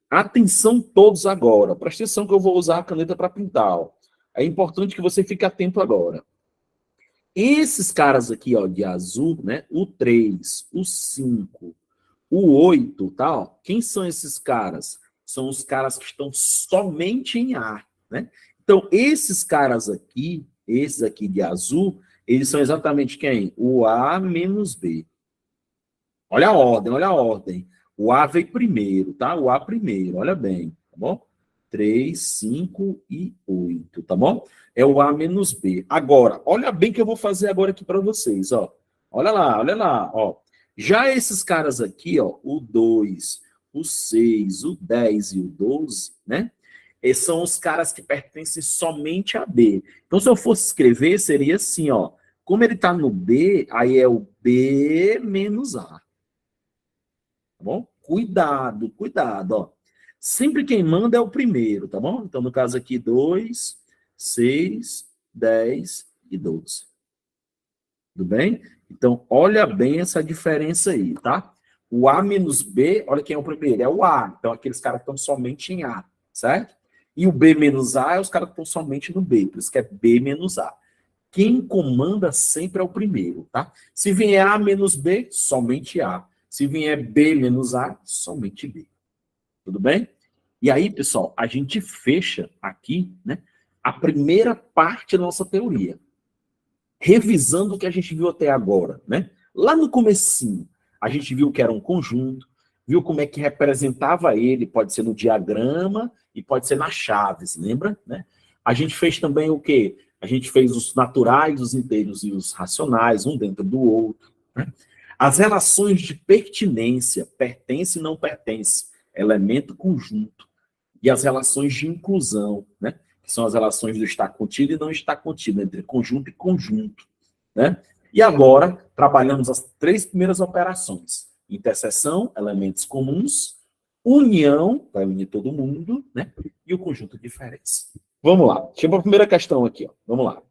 Atenção todos agora. Presta atenção que eu vou usar a caneta para pintar. Ó. É importante que você fique atento agora. Esses caras aqui, ó, de azul, né? O 3, o 5, o 8, tá? Ó, quem são esses caras? São os caras que estão somente em A, né? Então, esses caras aqui, esses aqui de azul, eles são exatamente quem? O A menos B. Olha a ordem, olha a ordem. O A veio primeiro, tá? O A primeiro, olha bem, tá bom? 3, 5 e 8, tá bom? É o A menos B. Agora, olha bem que eu vou fazer agora aqui para vocês, ó. Olha lá, ó. Já esses caras aqui, ó, o 2, o 6, o 10 e o 12, né? Esses são os caras que pertencem somente a B. Então, se eu fosse escrever, seria assim, ó. Como ele tá no B, aí é o B menos A. Tá bom? Cuidado, cuidado, ó. Sempre quem manda é o primeiro, tá bom? Então, no caso aqui, 2, 6, 10 e 12. Tudo bem? Então, olha bem essa diferença aí, tá? O A menos B, olha quem é o primeiro, é o A. Então, aqueles caras que estão somente em A, certo? E o B menos A é os caras que estão somente no B, por isso que é B menos A. Quem comanda sempre é o primeiro, tá? Se vier A menos B, somente A. Se vier B menos A, somente B. Tudo bem? E aí, pessoal, a gente fecha aqui, né, a primeira parte da nossa teoria. Revisando o que a gente viu até agora, né? Lá no comecinho, a gente viu que era um conjunto, viu como é que representava ele, pode ser no diagrama e pode ser nas chaves, lembra? Né? A gente fez também o quê? A gente fez os naturais, os inteiros e os racionais, um dentro do outro. Né? As relações de pertinência, pertence e não pertence, elemento conjunto. E as relações de inclusão, né? Que são as relações do estar contido e não estar contido, entre conjunto e conjunto. Né? E agora, trabalhamos as 3 primeiras operações. Interseção, elementos comuns, união, vai unir todo mundo, né? E o conjunto de diferença. Vamos lá. Chega a primeira questão aqui. Ó. Vamos lá.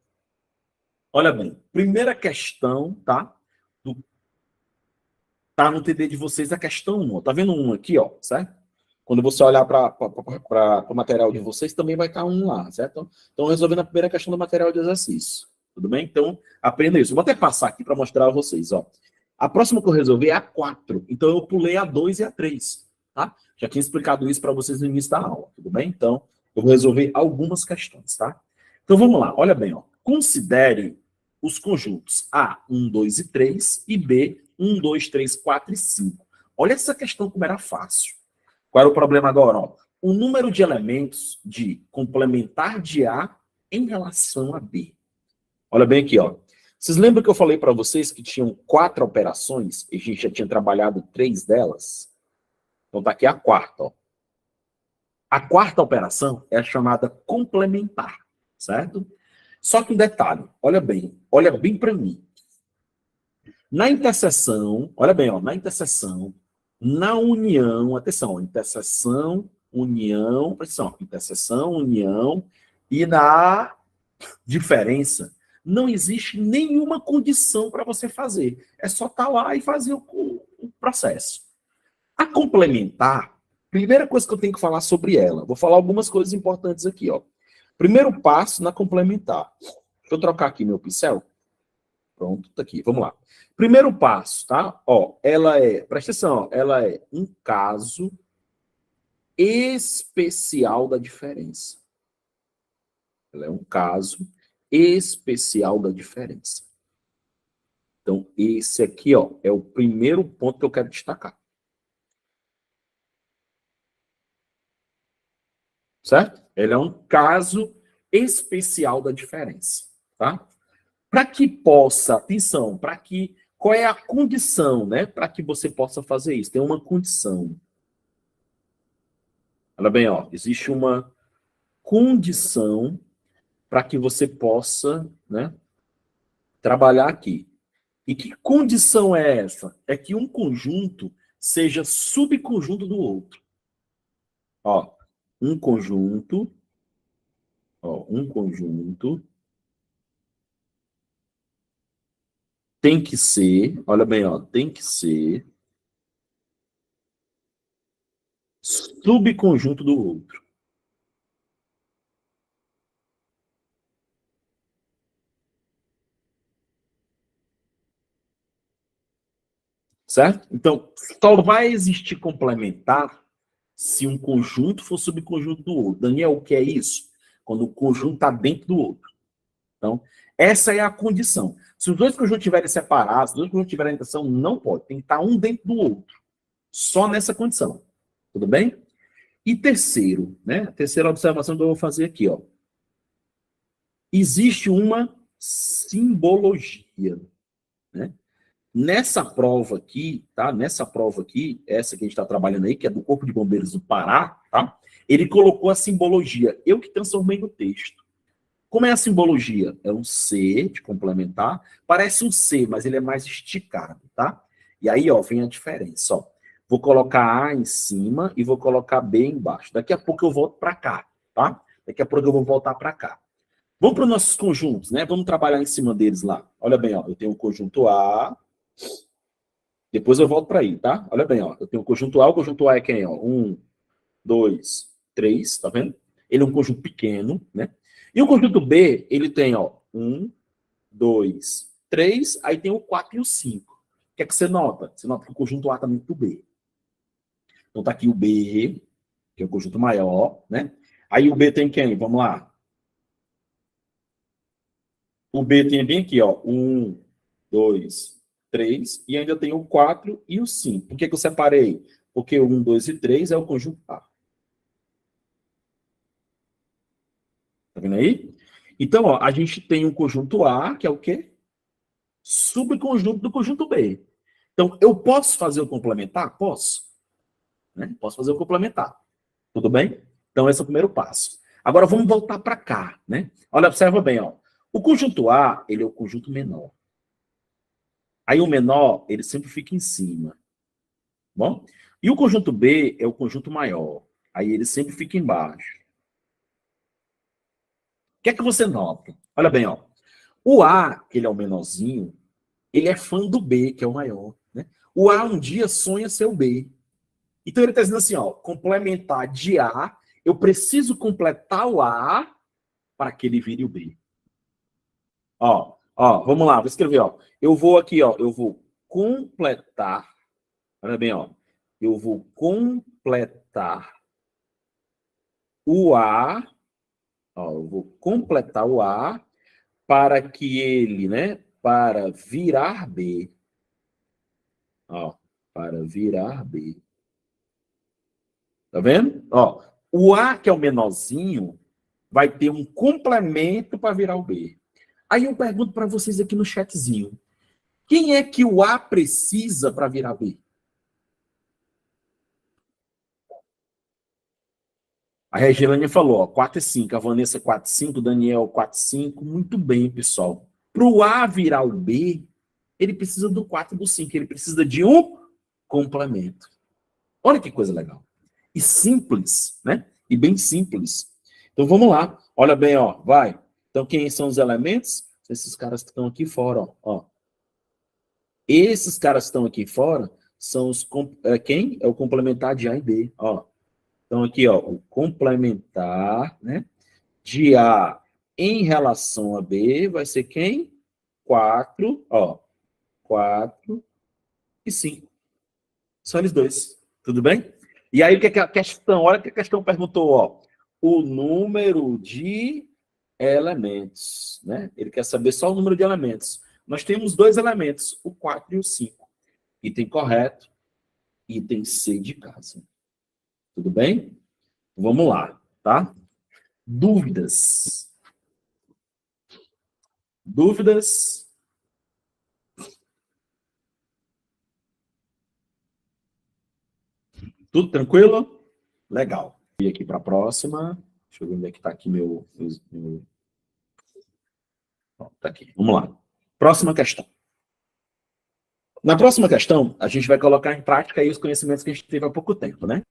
Olha bem. Primeira questão, tá? Tá no TD de vocês a questão 1. Tá vendo um aqui, ó, certo? Quando você olhar para o material de vocês, também vai estar um lá, certo? Então, resolvendo a primeira questão do material de exercício. Tudo bem? Então, aprenda isso. Eu vou até passar aqui para mostrar a vocês, ó. A próxima que eu resolvi é a 4. Então, eu pulei a 2 e a 3, tá? Já tinha explicado isso para vocês no início da aula, tudo bem? Então, eu vou resolver algumas questões, tá? Então, vamos lá. Olha bem, ó. Considere os conjuntos A, 1, 2 e 3 e B, 1, 2, 3, 4 e 5. Olha essa questão como era fácil. Qual era o problema agora? Ó? O número de elementos de complementar de A em relação a B. Olha bem aqui, ó. Vocês lembram que eu falei para vocês que tinham 4 operações e a gente já tinha trabalhado 3 delas? Então tá aqui a quarta, ó. A quarta operação é a chamada complementar, certo? Só que um detalhe, olha bem para mim. Na interseção, olha bem, ó, na interseção, na união, atenção, interseção, união, atenção, interseção, união, e na diferença, não existe nenhuma condição para você fazer. É só estar lá e fazer o processo. A complementar, primeira coisa que eu tenho que falar sobre ela, vou falar algumas coisas importantes aqui, ó. Primeiro passo na complementar. Deixa eu trocar aqui meu pincel. Pronto, tá aqui, vamos lá. Primeiro passo, tá? Ó, presta atenção, ó, ela é um caso especial da diferença. Ela é um caso especial da diferença. Então, esse aqui, ó, é o primeiro ponto que eu quero destacar. Certo? Ele é um caso especial da diferença, tá? Para que possa, atenção, qual é a condição, né, para que você possa fazer isso? Tem uma condição. Olha bem, ó, existe uma condição para que você possa, né, trabalhar aqui. E que condição é essa? É que um conjunto seja subconjunto do outro. Ó, um conjunto tem que ser, olha bem, ó, tem que ser subconjunto do outro. Certo? Então, só vai existir complementar se um conjunto for subconjunto do outro. Daniel, o que é isso? Quando o conjunto está dentro do outro. Então, essa é a condição. Se os dois conjuntos estiverem separados, se os dois conjuntos tiverem intenção, não pode. Tem que estar um dentro do outro. Só nessa condição. Tudo bem? E terceiro, né? A terceira observação que eu vou fazer aqui, ó. Existe uma simbologia, né? Nessa prova aqui, tá? Nessa prova aqui, essa que a gente está trabalhando aí, que é do Corpo de Bombeiros do Pará, tá? Ele colocou a simbologia. Eu que transformei no texto. Como é a simbologia? É um C de complementar. Parece um C, mas ele é mais esticado, tá? E aí, ó, vem a diferença, ó. Vou colocar A em cima e vou colocar B embaixo. Daqui a pouco eu volto para cá, tá? Daqui a pouco eu vou voltar para cá. Vamos para os nossos conjuntos, né? Vamos trabalhar em cima deles lá. Olha bem, ó, eu tenho o conjunto A, depois eu volto para aí, tá? Olha bem, ó, eu tenho o conjunto A é quem, ó? 1, 2, 3, tá vendo? Ele é um conjunto pequeno, né? E o conjunto B, ele tem, ó, 1, 2, 3, aí tem o 4 e o 5. O que é que você nota? Você nota que o conjunto A está dentro do B. Então tá aqui o B, que é o conjunto maior, né? Aí o B tem quem? Vamos lá. O B tem bem aqui, ó, 1, 2, 3, e ainda tem o 4 e o 5. Por que que eu separei? Porque o 1, 2 e 3 é o conjunto A. Tá vendo aí? Então, ó, a gente tem um conjunto A, que é o quê? Subconjunto do conjunto B. Então, eu posso fazer o complementar? Posso. Né? Posso fazer o complementar. Tudo bem? Então, esse é o primeiro passo. Agora, vamos voltar para cá. Né? Olha, observa bem. Ó. O conjunto A, ele é o conjunto menor. Aí o menor, ele sempre fica em cima. Bom? E o conjunto B é o conjunto maior. Aí ele sempre fica embaixo. O que é que você nota? Olha bem, ó. O A, que ele é o menorzinho, ele é fã do B, que é o maior. Né? O A um dia sonha ser o B. Então ele está dizendo assim, ó, complementar de A, eu preciso completar o A para que ele vire o B. Ó, vamos lá, vou escrever, ó. Eu vou aqui, ó, eu vou completar, olha bem, ó, eu vou completar o A, ó, eu vou completar o A para que ele, né, para virar B. Ó, para virar B. Tá vendo? Ó, o A, que é o menorzinho, vai ter um complemento para virar o B. Aí eu pergunto para vocês aqui no chatzinho, quem é que o A precisa para virar B? A Regilane falou, ó, 4 e 5, a Vanessa 4 e 5, o Daniel 4 e 5. Muito bem, pessoal. Para o A virar o B, ele precisa do 4 e do 5, ele precisa de um complemento. Olha que coisa legal. E simples, né? E bem simples. Então vamos lá. Olha bem, ó, vai. Então quem são os elementos? Esses caras que estão aqui fora, ó. Esses caras que estão aqui fora são os quem? É o complementar de A e B, ó. Então aqui, ó, o complementar, né, de A em relação a B vai ser quem? 4, ó. 4 e 5. Só eles dois. Tudo bem? E aí o que é que a questão? Olha o que a questão perguntou, ó. O número de elementos, né? Ele quer saber só o número de elementos. Nós temos dois elementos, o 4 e o 5. Item correto, item C de casa. Tudo bem? Vamos lá, tá? Dúvidas? Dúvidas? Tudo tranquilo? Legal. E aqui para a próxima. Deixa eu ver onde é que está aqui meu... Tá aqui. Vamos lá. Próxima questão. Na próxima questão, a gente vai colocar em prática aí os conhecimentos que a gente teve há pouco tempo, né?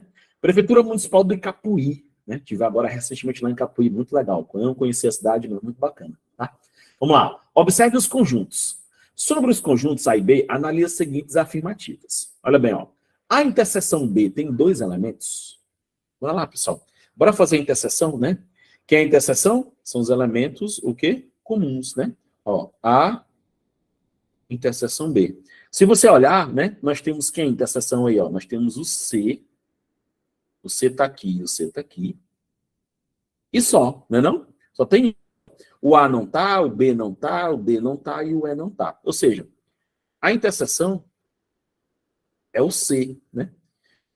Prefeitura Municipal do Icapuí, né? Tive agora recentemente lá em Icapuí, muito legal. Eu não conheci a cidade, mas muito bacana, tá? Vamos lá. Observe os conjuntos. Sobre os conjuntos A e B, analise as seguintes afirmativas. Olha bem, ó. A interseção B tem dois elementos? Bora lá, pessoal. Bora fazer a interseção, né? Que é a interseção? São os elementos, o quê? Comuns, né? Ó, A, interseção B. Se você olhar, né, nós temos quem? Interseção aí, ó. Nós temos o C. O C está aqui, o C está aqui. E só, não é não? Só tem o A não tá, o B não tá, o D não tá e o E não tá. Ou seja, a interseção é o C, né?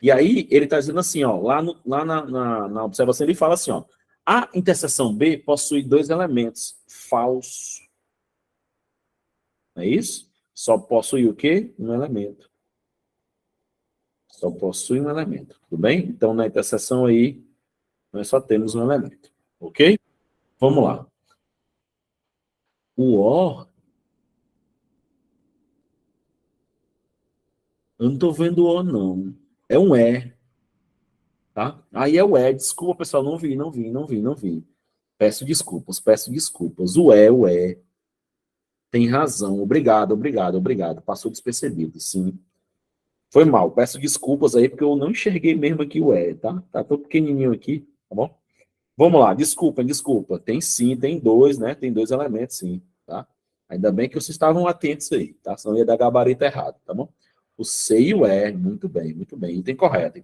E aí ele está dizendo assim, ó, lá na observação ele fala assim, ó, a interseção B possui dois elementos, falso. Não é isso? Só possui o quê? Um elemento. Só possui um elemento, tudo bem? Então, na interseção aí, nós só temos um elemento, ok? Vamos lá. O O, eu não estou vendo o O, não. É um E, tá? Aí é o E, desculpa, pessoal, não vi. Peço desculpas, peço desculpas. O é. Tem razão. Obrigado, obrigado, obrigado. Passou despercebido, sim. Foi mal. Peço desculpas aí, porque eu não enxerguei mesmo aqui o é, tá? Tá tão pequenininho aqui, tá bom? Vamos lá, desculpa, desculpa. Tem sim, tem dois, né? Tem dois elementos, sim, tá? Ainda bem que vocês estavam atentos aí, tá? Senão ia dar gabarito errado, tá bom? O C e o E, muito bem, muito bem. Item correto,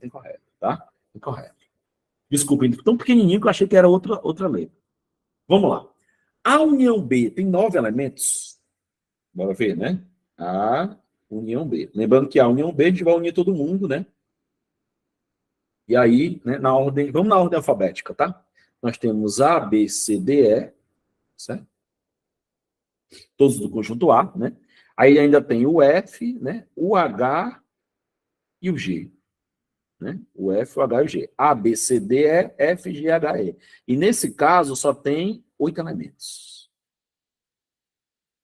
tá? Item correto. Desculpa, tão pequenininho que eu achei que era outra letra. Vamos lá. A união B tem 9 elementos? Bora ver, né? A união B. Lembrando que a união B a gente vai unir todo mundo, né? E aí, né, na ordem, vamos na ordem alfabética, tá? Nós temos A, B, C, D, E, certo? Todos do conjunto A, né? Aí ainda tem o F, né? O H e o G, né? O F, o H e o G. A, B, C, D, E, F, G, H, E. E nesse caso só tem 8 elementos,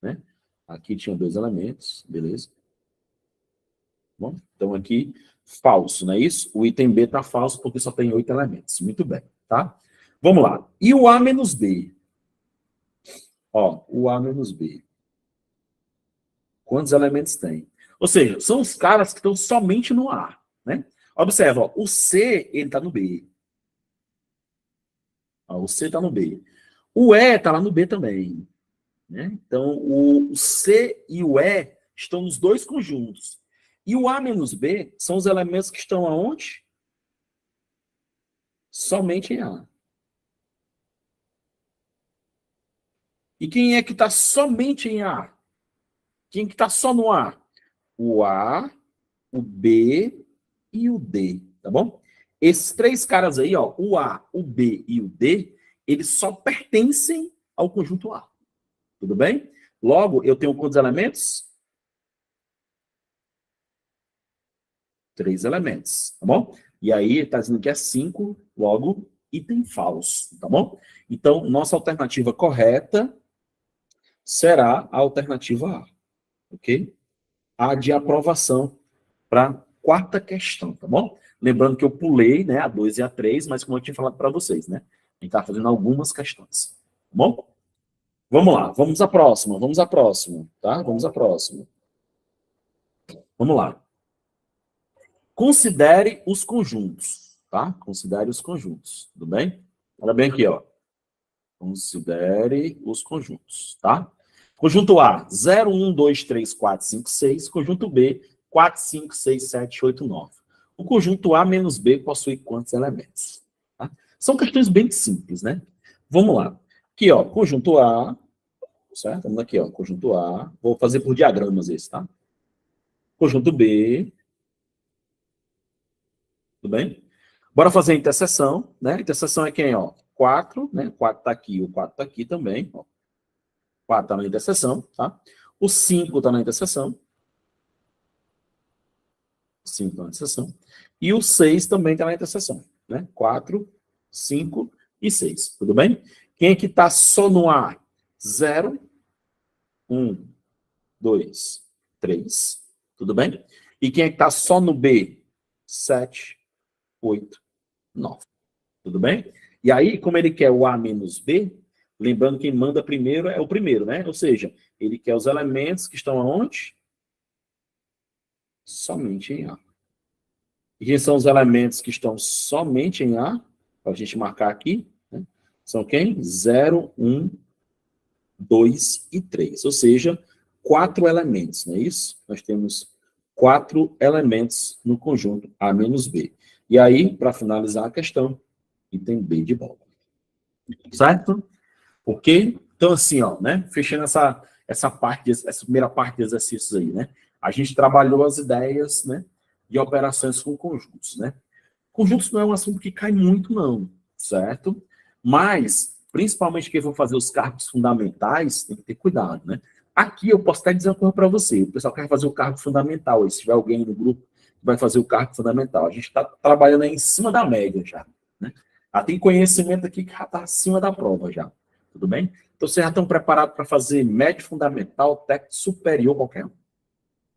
né? Aqui tinha 2 elementos, beleza? Bom, então aqui, falso, não é isso? O item B está falso porque só tem 8 elementos. Muito bem, tá? Vamos lá. E o A menos B? Ó, o A menos B. Quantos elementos tem? Ou seja, são os caras que estão somente no A, né? Observa, ó, o C, ele está no B. Ó, o C está no B. O E está lá no B também, né? Então, o C e o E estão nos dois conjuntos. E o A menos B são os elementos que estão aonde? Somente em A. E quem é que está somente em A? Quem que está só no A? O A, o B e o D, tá bom? Esses 3 caras aí, ó, o A, o B e o D, eles só pertencem ao conjunto A. Tudo bem? Logo, eu tenho quantos elementos? 3 elementos, tá bom? E aí, está dizendo que é 5, logo, item falso, tá bom? Então, nossa alternativa correta será a alternativa A, ok? A de aprovação para a quarta questão, tá bom? Lembrando que eu pulei, né, a 2 e a 3, mas como eu tinha falado para vocês, né? A gente está fazendo algumas questões, tá bom? Vamos lá, vamos à próxima, tá? Vamos à próxima. Vamos lá. Considere os conjuntos, tá? Considere os conjuntos, tudo bem? Olha bem aqui, ó. Considere os conjuntos, tá? Conjunto A, 0, 1, 2, 3, 4, 5, 6. Conjunto B, 4, 5, 6, 7, 8, 9. O conjunto A menos B possui quantos elementos? Tá? São questões bem simples, né? Vamos lá. Aqui, ó, conjunto A, certo? Vamos aqui, ó, conjunto A. Vou fazer por diagramas esse, tá? Conjunto B, tudo bem? Bora fazer a interseção, né? A interseção é quem, ó? 4, né? 4 tá aqui, o 4 tá aqui também, ó. 4 está na interseção, tá? O 5 está na interseção. 5 está na interseção. E o 6 também está na interseção, né? 4, 5 e 6, tudo bem? Quem é que está só no A? 0, 1, 2, 3, tudo bem? E quem é que está só no B? 7, 8, 9, tudo bem? E aí, como ele quer o A menos B, lembrando que quem manda primeiro é o primeiro, né? Ou seja, ele quer os elementos que estão aonde? Somente em A. E quem são os elementos que estão somente em A? Para a gente marcar aqui, né? São quem? 0, 1, 2 e 3. Ou seja, 4 elementos, não é isso? Nós temos 4 elementos no conjunto A menos B. E aí, para finalizar a questão, item B de bola. Certo? Ok? Então, assim, ó, né? Fechando essa primeira parte de exercícios aí, né? A gente trabalhou as ideias, né? De operações com conjuntos, né? Conjuntos não é um assunto que cai muito, não, certo? Mas, principalmente quem for fazer os cargos fundamentais, tem que ter cuidado, né? Aqui eu posso até dizer uma coisa para você. O pessoal quer fazer o cargo fundamental. E se tiver alguém no grupo que vai fazer o cargo fundamental, a gente está trabalhando aí em cima da média já, né? Tem conhecimento aqui que já está acima da prova já. Tudo bem? Então, vocês já estão preparados para fazer médio fundamental, técnico superior, qualquer um.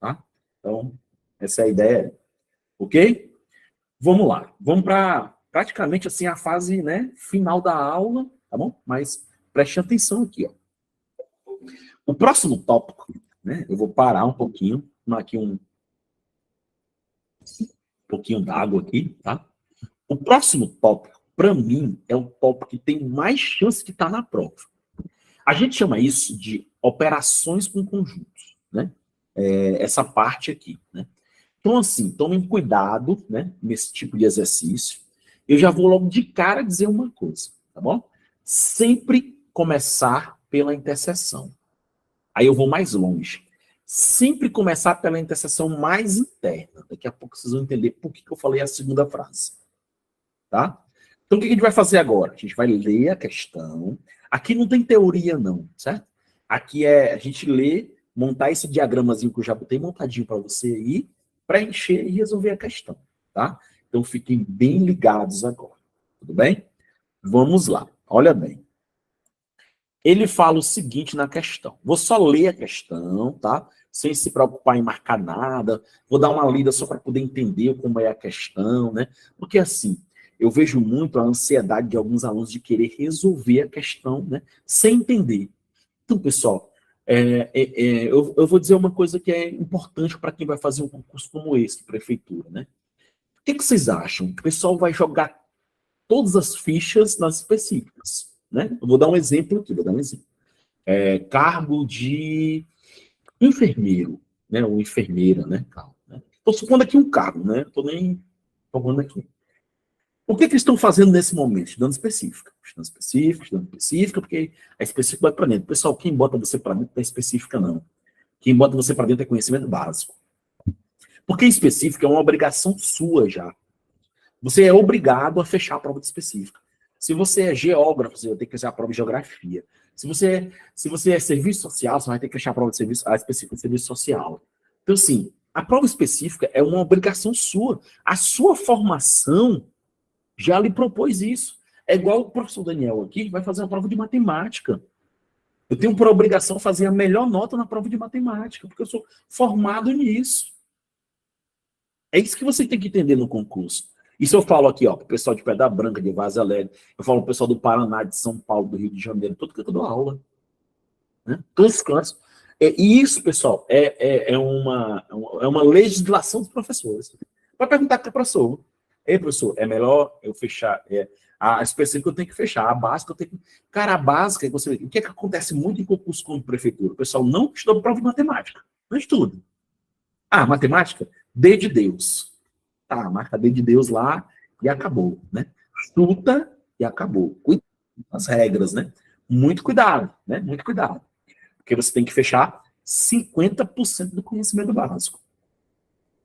Tá? Então, essa é a ideia. Ok? Vamos lá. Vamos para praticamente assim a fase, né, final da aula, tá bom? Mas preste atenção aqui, ó. O próximo tópico, né? Eu vou parar um pouquinho, tomar aqui um pouquinho d'água aqui, tá? O próximo tópico, para mim, é o tópico que tem mais chance de estar na prova. A gente chama isso de operações com conjuntos, né? Essa parte aqui, né? Então, assim, tomem cuidado, né, nesse tipo de exercício. Eu já vou logo de cara dizer uma coisa, tá bom? Sempre começar pela interseção. Aí eu vou mais longe. Sempre começar pela interseção mais interna. Daqui a pouco vocês vão entender por que eu falei a segunda frase. Tá? Então, o que a gente vai fazer agora? A gente vai ler a questão. Aqui não tem teoria, não, certo? Aqui é a gente ler, montar esse diagramazinho que eu já botei montadinho para você aí, preencher e resolver a questão, tá? Então, fiquem bem ligados agora. Tudo bem? Vamos lá. Olha bem. Ele fala o seguinte na questão. Vou só ler a questão, tá? Sem se preocupar em marcar nada. Vou dar uma lida só para poder entender como é a questão, né? Porque assim, eu vejo muito a ansiedade de alguns alunos de querer resolver a questão, né? Sem entender. Então, pessoal, eu vou dizer uma coisa que é importante para quem vai fazer um concurso como esse, de prefeitura, né? O que vocês acham? O pessoal vai jogar todas as fichas nas específicas, né? Eu vou dar um exemplo aqui, cargo de enfermeiro, né? Ou enfermeira, né? Estou supondo aqui um cargo, né? Estou nem falando aqui. O que eles estão fazendo nesse momento? Estudando específica. Estudando específica, porque a específica vai para dentro. Pessoal, quem bota você para dentro não é específica, não. Quem bota você para dentro é conhecimento básico. Porque específica é uma obrigação sua já. Você é obrigado a fechar a prova de específica. Se você é geógrafo, você vai ter que fazer a prova de geografia. Se você é serviço social, você vai ter que fechar a prova de serviço, a específica de serviço social. Então, assim, a prova específica é uma obrigação sua. A sua formação já lhe propôs isso. É igual o professor Daniel aqui, que vai fazer uma prova de matemática. Eu tenho por obrigação fazer a melhor nota na prova de matemática, porque eu sou formado nisso. É isso que você tem que entender no concurso. Isso eu falo aqui, ó, pro pessoal de Pedra Branca, de Vaza Alegre, eu falo pro pessoal do Paraná, de São Paulo, do Rio de Janeiro, todo que eu dou aula. Né? Todos os cantos. E isso, pessoal, é uma legislação dos professores. Vai perguntar para o professor. Ei, professor, é melhor eu fechar a específica eu tenho que fechar, a básica eu tenho que... Cara, a básica, o que é que acontece muito em concurso como prefeitura? O pessoal não estuda prova de matemática. Não estuda. Ah, matemática? D de Deus. Tá, marca D de Deus lá e acabou, né? Chuta e acabou. Cuidado com as regras, né? Muito cuidado, né? Muito cuidado. Porque você tem que fechar 50% do conhecimento básico.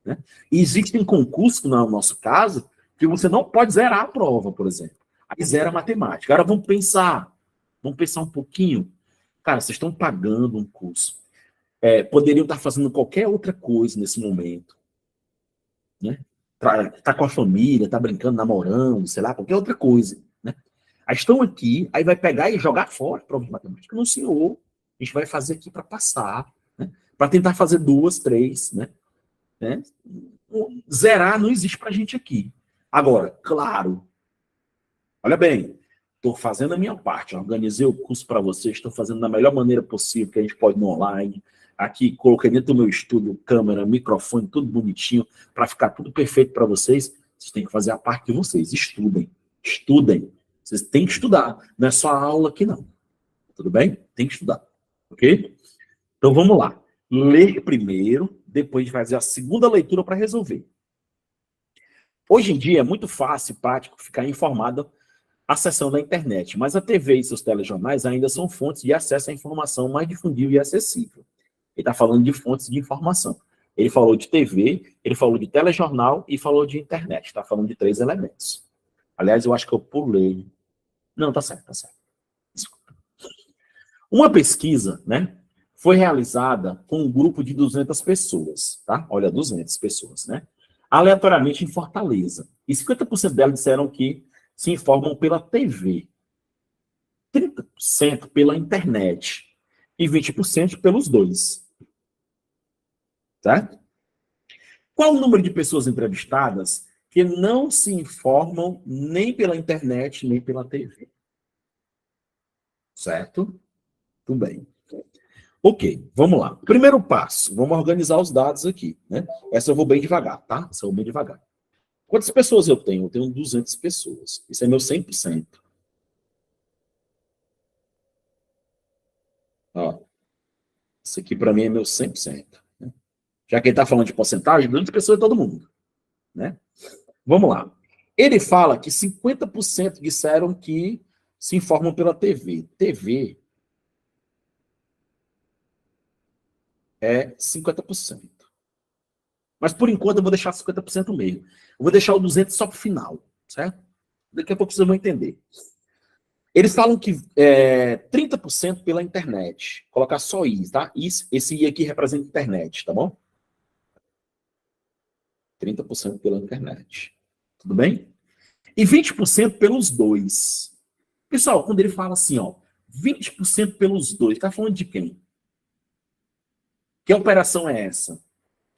Né? E existem concursos, no nosso caso, que você não pode zerar a prova, por exemplo. Aí zera a matemática. Agora vamos pensar um pouquinho. Cara, vocês estão pagando um curso. Poderiam estar fazendo qualquer outra coisa nesse momento. Né? Tá com a família, tá brincando, namorando, sei lá, qualquer outra coisa. Né? Aí estão aqui, aí vai pegar e jogar fora a prova de matemática. Não, senhor. A gente vai fazer aqui para passar. Né? Para tentar fazer 2, 3, né? Zerar não existe para a gente aqui. Agora, claro, olha bem, estou fazendo a minha parte, organizei o curso para vocês, estou fazendo da melhor maneira possível que a gente pode no online. Aqui, coloquei dentro do meu estúdio câmera, microfone, tudo bonitinho, para ficar tudo perfeito para vocês. Vocês têm que fazer a parte de vocês. Estudem. Estudem. Vocês têm que estudar. Não é só a aula aqui, não. Tudo bem? Tem que estudar. Ok? Então, vamos lá. Ler primeiro, depois de fazer a segunda leitura para resolver. Hoje em dia é muito fácil e prático ficar informado acessando a internet, mas a TV e seus telejornais ainda são fontes de acesso à informação mais difundível e acessível. Ele está falando de fontes de informação. Ele falou de TV, ele falou de telejornal e falou de internet. Está falando de 3 elementos. Aliás, eu acho que eu pulei. Não, tá certo, tá certo. Desculpa. Uma pesquisa, né, foi realizada com um grupo de 200 pessoas, tá? Olha, 200 pessoas, né? Aleatoriamente em Fortaleza. E 50% delas disseram que se informam pela TV, 30% pela internet e 20% pelos dois. Certo? Qual o número de pessoas entrevistadas que não se informam nem pela internet nem pela TV? Certo? Tudo bem. Ok, vamos lá. Primeiro passo, vamos organizar os dados aqui, né? Essa eu vou bem devagar, tá? Essa eu vou bem devagar. Quantas pessoas eu tenho? Eu tenho 200 pessoas. Isso é meu 100%. Ó, isso aqui para mim é meu 100%. Né? Já que ele está falando de porcentagem, 200 pessoas é todo mundo, né? Vamos lá. Ele fala que 50% disseram que se informam pela TV. TV é 50%. Mas por enquanto eu vou deixar 50% mesmo. Eu vou deixar o 200 só para o final, certo? Daqui a pouco vocês vão entender. Eles falam que 30% pela internet. Colocar só I, tá? Esse I aqui representa internet, tá bom? 30% pela internet. Tudo bem? E 20% pelos dois. Pessoal, quando ele fala assim, ó, 20% pelos dois, tá falando de quem? Que operação é essa?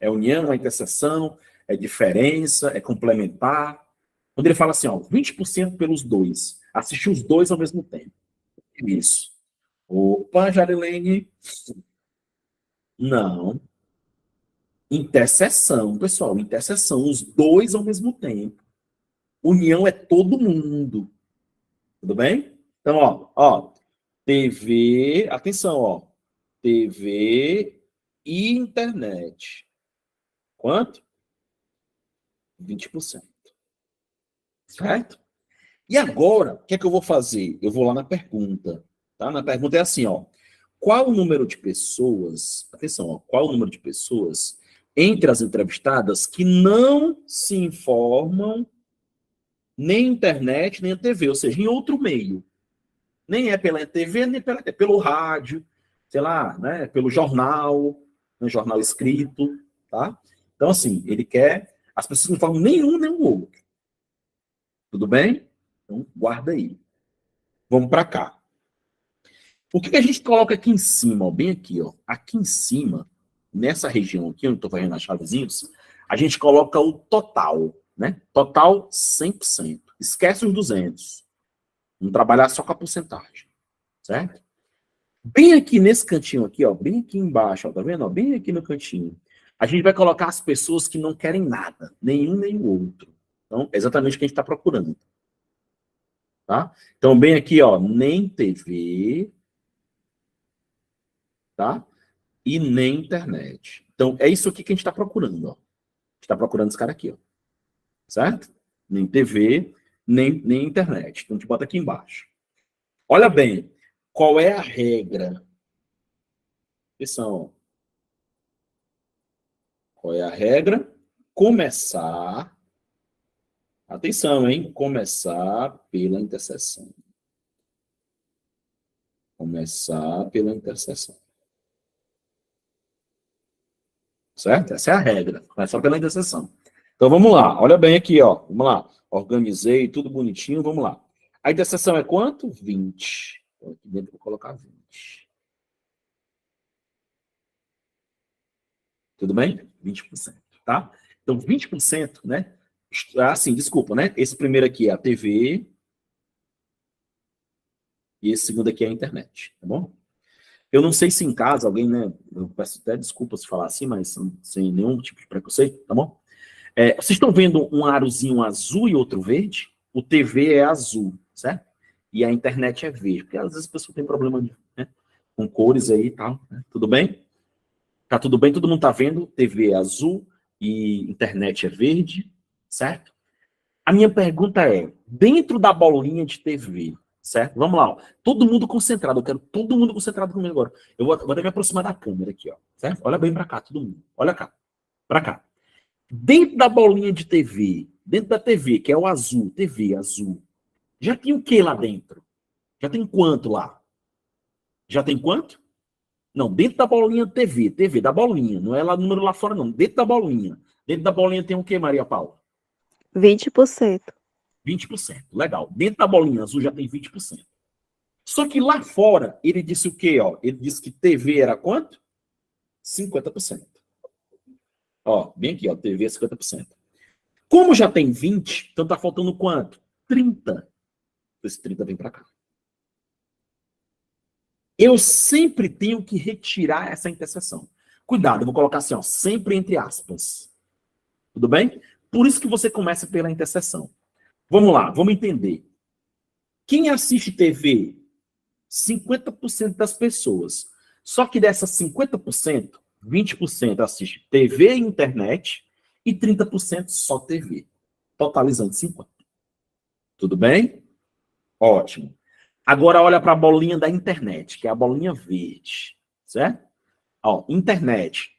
É união, é interseção, é diferença, é complementar? Quando ele fala assim, ó, 20% pelos dois, assistir os dois ao mesmo tempo. Isso. Opa, Jarilene. Não. Interseção, pessoal, interseção, os dois ao mesmo tempo. União é todo mundo. Tudo bem? Então, ó, TV, atenção, ó. TV e internet. Quanto? 20%. Certo? E agora, o que é que eu vou fazer? Eu vou lá na pergunta. Tá? Na pergunta é assim, ó. Qual o número de pessoas, atenção, ó, qual o número de pessoas entre as entrevistadas que não se informam nem internet, nem a TV, ou seja, em outro meio. Nem é pela TV, nem pelo rádio, sei lá, né, pelo jornal, né, jornal escrito, tá? Então, assim, ele quer... As pessoas não falam nenhum nem o outro. Tudo bem? Então, guarda aí. Vamos para cá. O que a gente coloca aqui em cima, ó, bem aqui, ó, aqui em cima, nessa região aqui, onde eu estou fazendo as chavezinhas, a gente coloca o total, né? Total 100%. Esquece os 200. Vamos trabalhar só com a porcentagem, certo? Bem aqui nesse cantinho aqui, ó, bem aqui embaixo, ó, tá vendo? Ó, bem aqui no cantinho. A gente vai colocar as pessoas que não querem nada, nenhum nem o outro. Então, é exatamente o que a gente está procurando. Tá? Então, bem aqui, ó, nem TV, tá? E nem internet. Então, é isso aqui que a gente está procurando, ó. A gente está procurando esse cara aqui, ó. Certo? Nem TV, nem internet. Então, a gente bota aqui embaixo. Olha bem, qual é a regra? Atenção. Qual é a regra? Começar. Atenção, hein? Começar pela interseção. Começar pela interseção. Certo? Essa é a regra. Começar pela interseção. Então, vamos lá. Olha bem aqui, ó. Vamos lá. Organizei tudo bonitinho. Vamos lá. A interseção é quanto? 20. Então, aqui dentro eu vou colocar 20. Tudo bem? 20%, tá? Então, 20%, né? Assim, desculpa, né? Esse primeiro aqui é a TV e esse segundo aqui é a internet, tá bom? Eu não sei se em casa alguém, né? Eu peço até desculpas se falar assim, mas sem nenhum tipo de preconceito, tá bom? Vocês estão vendo um arozinho azul e outro verde? O TV é azul, certo? E a internet é verde, porque às vezes a pessoa tem problema, né, com cores aí e tal, né? Tudo bem? Tá tudo bem? Todo mundo tá vendo? TV é azul e internet é verde, certo? A minha pergunta é, dentro da bolinha de TV, certo? Vamos lá, ó. Todo mundo concentrado, eu quero todo mundo concentrado comigo agora. Eu vou até me aproximar da câmera aqui, ó, certo? Olha bem para cá, todo mundo. Olha cá, para cá. Dentro da bolinha de TV, dentro da TV, que é o azul, TV azul, já tem o que lá dentro? Já tem quanto lá? Já tem quanto? Não, dentro da bolinha TV, TV, da bolinha, não é lá número lá fora, não. Dentro da bolinha. Dentro da bolinha tem o que, Maria Paula? 20%. 20%. Legal. Dentro da bolinha azul já tem 20%. Só que lá fora, ele disse o quê? Ó? Ele disse que TV era quanto? 50%. Ó, bem aqui, ó, TV é 50%. Como já tem 20, então tá faltando quanto? 30. Esse 30 vem para cá. eu sempre tenho que retirar essa interseção. Cuidado, eu vou colocar assim, ó, sempre entre aspas. Tudo bem? Por isso que você começa pela interseção. Vamos lá, vamos entender. Quem assiste TV? 50% das pessoas. Só que dessas 50%, 20% assiste TV e internet e 30% só TV. Totalizando 50%. Tudo bem? Ótimo. Agora olha para a bolinha da internet, que é a bolinha verde. Certo? Ó, internet.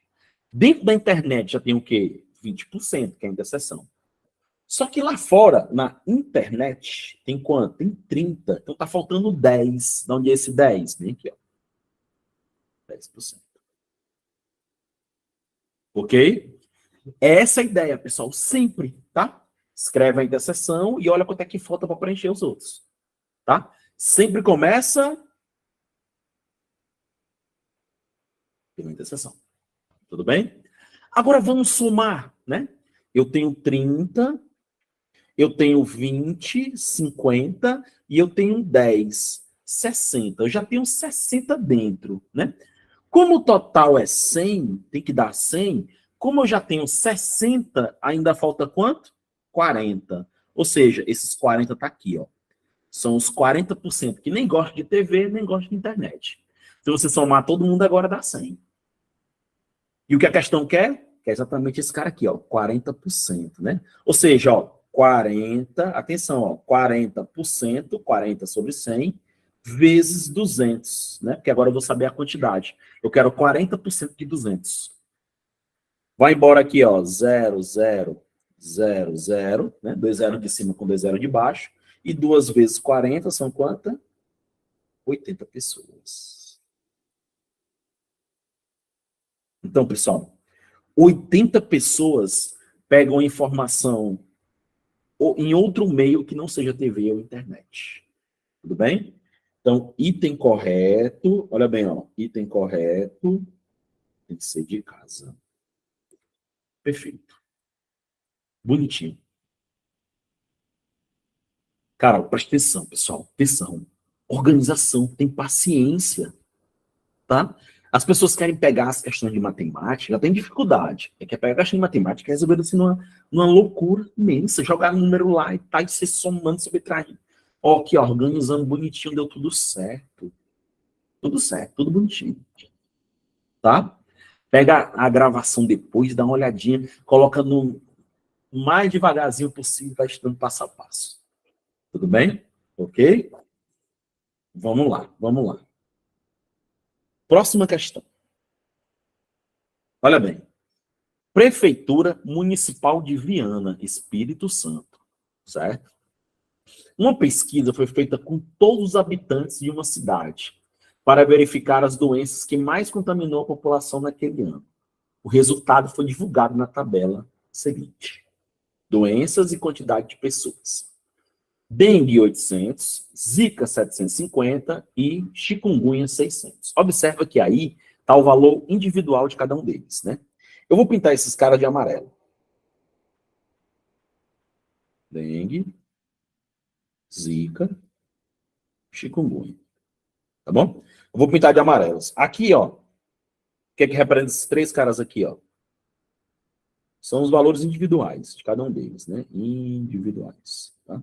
Dentro da internet já tem o quê? 20%, que é a interseção. Só que lá fora, na internet, tem quanto? Tem 30%. Então tá faltando 10%. De onde é esse 10%? Vem aqui, ó. 10%. Ok? É essa a ideia, pessoal. Sempre, tá? Escreve a interseção e olha quanto é que falta para preencher os outros. Tá? Sempre começa pela interseção. Tudo bem? Agora vamos somar, né? Eu tenho 30, eu tenho 20, 50 e eu tenho 10, 60. Eu já tenho 60 dentro, né? Como o total é 100, tem que dar 100. Como eu já tenho 60, ainda falta quanto? 40. Ou seja, esses 40 tá aqui, ó. São os 40% que nem gosta de TV, nem gosta de internet. Se você somar todo mundo, agora dá 100. E o que a questão quer? Que é exatamente esse cara aqui, ó, 40%, né? Ou seja, ó, 40, atenção, ó, 40%, 40 sobre 100, vezes 200, né? Porque agora eu vou saber a quantidade. Eu quero 40% de 200. Vai embora aqui, ó, 0, 0, 0, 0, né? 2 zeros de cima com 2 zeros de baixo. E 2 vezes 40 são quantas? 80 pessoas. Então, pessoal, 80 pessoas pegam informação em outro meio que não seja TV ou internet. Tudo bem? Então, item correto, olha bem, ó, item correto tem que ser de casa. Perfeito. Bonitinho. Cara, presta atenção, pessoal. Atenção. Organização, tem paciência, tá? As pessoas querem pegar as questões de matemática, já tem dificuldade. Quer pegar a questão de matemática e resolver assim numa loucura imensa, jogar número lá e tá, e se somando, subtraindo. Ó, aqui, ó, organizando bonitinho, deu tudo certo. Tudo certo, tudo bonitinho. Tá? Pega a gravação depois, dá uma olhadinha, coloca no mais devagarzinho possível, vai estudando passo a passo. Tudo bem? Ok? Vamos lá, vamos lá. Próxima questão. Olha bem. Prefeitura Municipal de Viana, Espírito Santo. Certo? Uma pesquisa foi feita com todos os habitantes de uma cidade para verificar as doenças que mais contaminou a população naquele ano. O resultado foi divulgado na tabela seguinte. Doenças e quantidade de pessoas. Dengue 800, Zika 750 e chikungunya 600. Observa que aí está o valor individual de cada um deles, né? Eu vou pintar esses caras de amarelo. Dengue, Zika, chikungunya. Tá bom? Eu vou pintar de amarelos. Aqui, ó. O que é que representa esses três caras aqui, ó? São os valores individuais de cada um deles, né? Individuais, tá?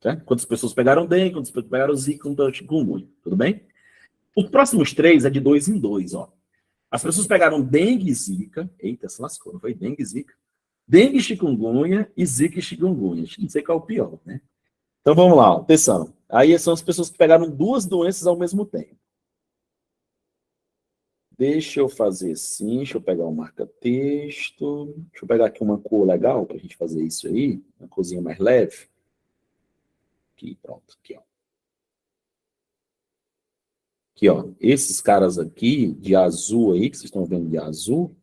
Certo? Quantas pessoas pegaram dengue, quantas pessoas pegaram zika, quantas pegaram chikungunya, tudo bem? Os próximos três é de 2 em 2, ó. As pessoas pegaram dengue e zika, eita, se lascou, não foi dengue e zika? Dengue, chikungunya e zika e chikungunya. Não sei qual é o pior, né? Então vamos lá, ó. Atenção. Aí são as pessoas que pegaram duas doenças ao mesmo tempo. Deixa eu fazer assim, deixa eu pegar um marca-texto, deixa eu pegar aqui uma cor legal para a gente fazer isso aí, uma corzinha mais leve. Aqui, pronto, aqui, ó. Aqui, ó, esses caras aqui, de azul aí, que vocês estão vendo de azul,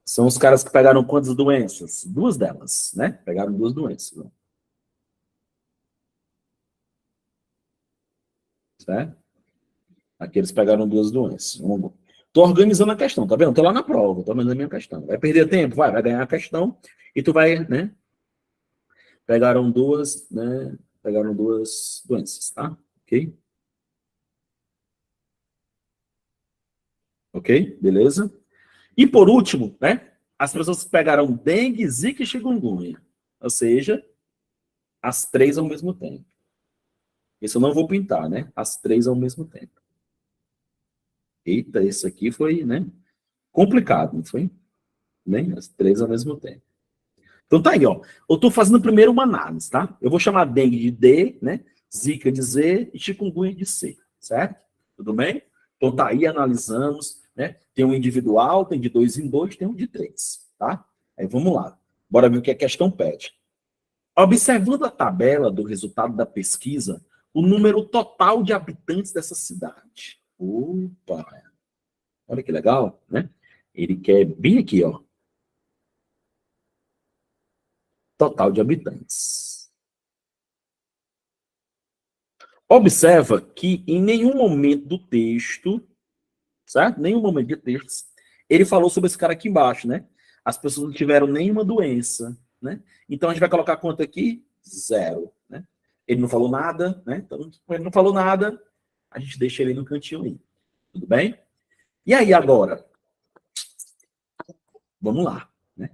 são os caras que pegaram quantas doenças? Duas delas, né? Pegaram duas doenças. Ó. Certo? Aqui eles pegaram duas doenças. Tô organizando a questão, tá vendo? Tô lá na prova, tô organizando a minha questão. Vai perder tempo? Vai ganhar a questão e tu vai, né? Pegaram duas, né? Pegaram duas doenças, tá? Ok? Ok? Beleza? E por último, né? As pessoas que pegaram dengue, zika e chikungunya. Ou seja, as três ao mesmo tempo. Isso eu não vou pintar, né? As três ao mesmo tempo. Eita, isso aqui foi, né? Complicado, não foi? Né? As três ao mesmo tempo. Então tá aí, ó. Eu tô fazendo primeiro uma análise, tá? Eu vou chamar dengue de D, né? Zika de Z e chikungunya de C, certo? Tudo bem? Então tá aí, analisamos, né? Tem um individual, tem de 2 em 2, tem um de 3, tá? Aí vamos lá. Bora ver o que a questão pede. Observando a tabela do resultado da pesquisa, o número total de habitantes dessa cidade. Opa! Olha que legal, né? Ele quer bem aqui, ó. Total de habitantes. Observa que em nenhum momento do texto, certo? Nenhum momento de texto, ele falou sobre esse cara aqui embaixo, né? As pessoas não tiveram nenhuma doença, né? Então a gente vai colocar quanto aqui? 0, né? Ele não falou nada, né? Então, ele não falou nada, a gente deixa ele no cantinho aí. Tudo bem? E aí agora? Vamos lá, né?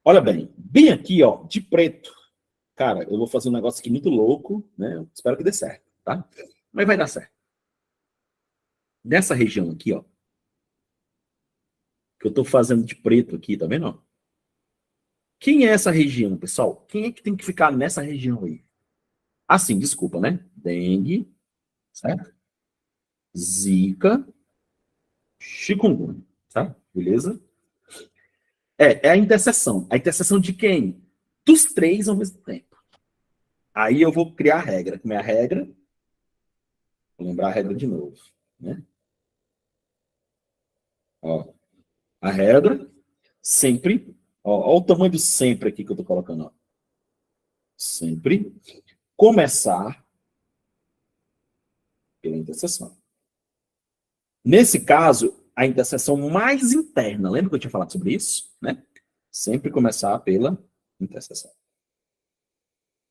Olha bem aqui, ó, de preto. Cara, eu vou fazer um negócio aqui muito louco, né? Eu espero que dê certo, tá? Mas vai dar certo. Nessa região aqui, ó, que eu tô fazendo de preto aqui, tá vendo? Quem é essa região, pessoal? Quem é que tem que ficar nessa região aí? Assim, desculpa, né? Dengue, certo? Zika, chikungunya, tá? Beleza? É a interseção. A interseção de quem? Dos três ao mesmo tempo. Aí eu vou criar a regra. Como é a regra? Vou lembrar a regra de novo, né? Ó, a regra sempre, ó o tamanho do sempre aqui que eu tô colocando, ó. Sempre começar pela interseção. Nesse caso, a interseção mais interna, lembra que eu tinha falado sobre isso? Né? Sempre começar pela interseção.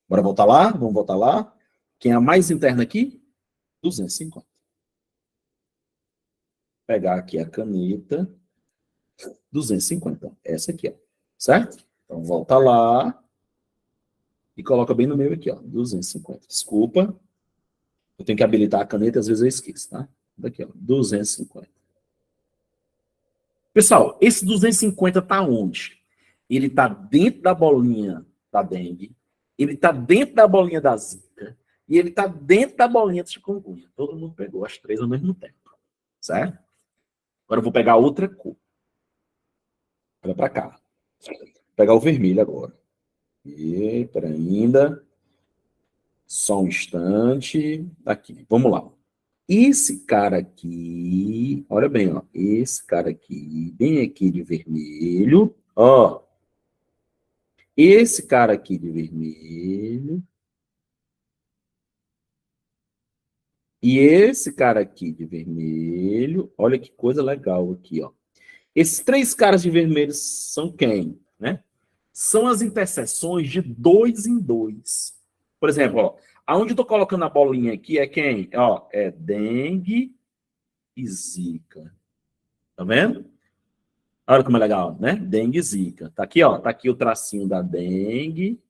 Bora voltar lá? Vamos voltar lá. Quem é a mais interna aqui? 250. Pegar aqui a caneta. 250. Essa aqui, ó. Certo? Então, volta lá. E coloca bem no meio aqui, ó. 250. Desculpa. Eu tenho que habilitar a caneta, às vezes eu esqueço, tá? Daqui, ó. 250. Pessoal, esse 250 tá onde? Ele tá dentro da bolinha da dengue, ele tá dentro da bolinha da zika, e ele tá dentro da bolinha do chikungunya. Todo mundo pegou as três ao mesmo tempo, certo? Agora eu vou pegar outra cor. Olha para cá. Vou pegar o vermelho agora. E, peraí, ainda. Só um instante. Aqui, vamos lá. Esse cara aqui, olha bem, ó. Esse cara aqui, bem aqui de vermelho, ó. Esse cara aqui de vermelho. E esse cara aqui de vermelho. Olha que coisa legal aqui, ó. Esses três caras de vermelho são quem? Né? São as interseções de 2 em 2. Por exemplo, ó, aonde eu tô colocando a bolinha aqui é quem? Ó, é dengue e zika. Tá vendo? Olha como é legal, né? Dengue e zika. Tá aqui, ó. Tá aqui o tracinho da dengue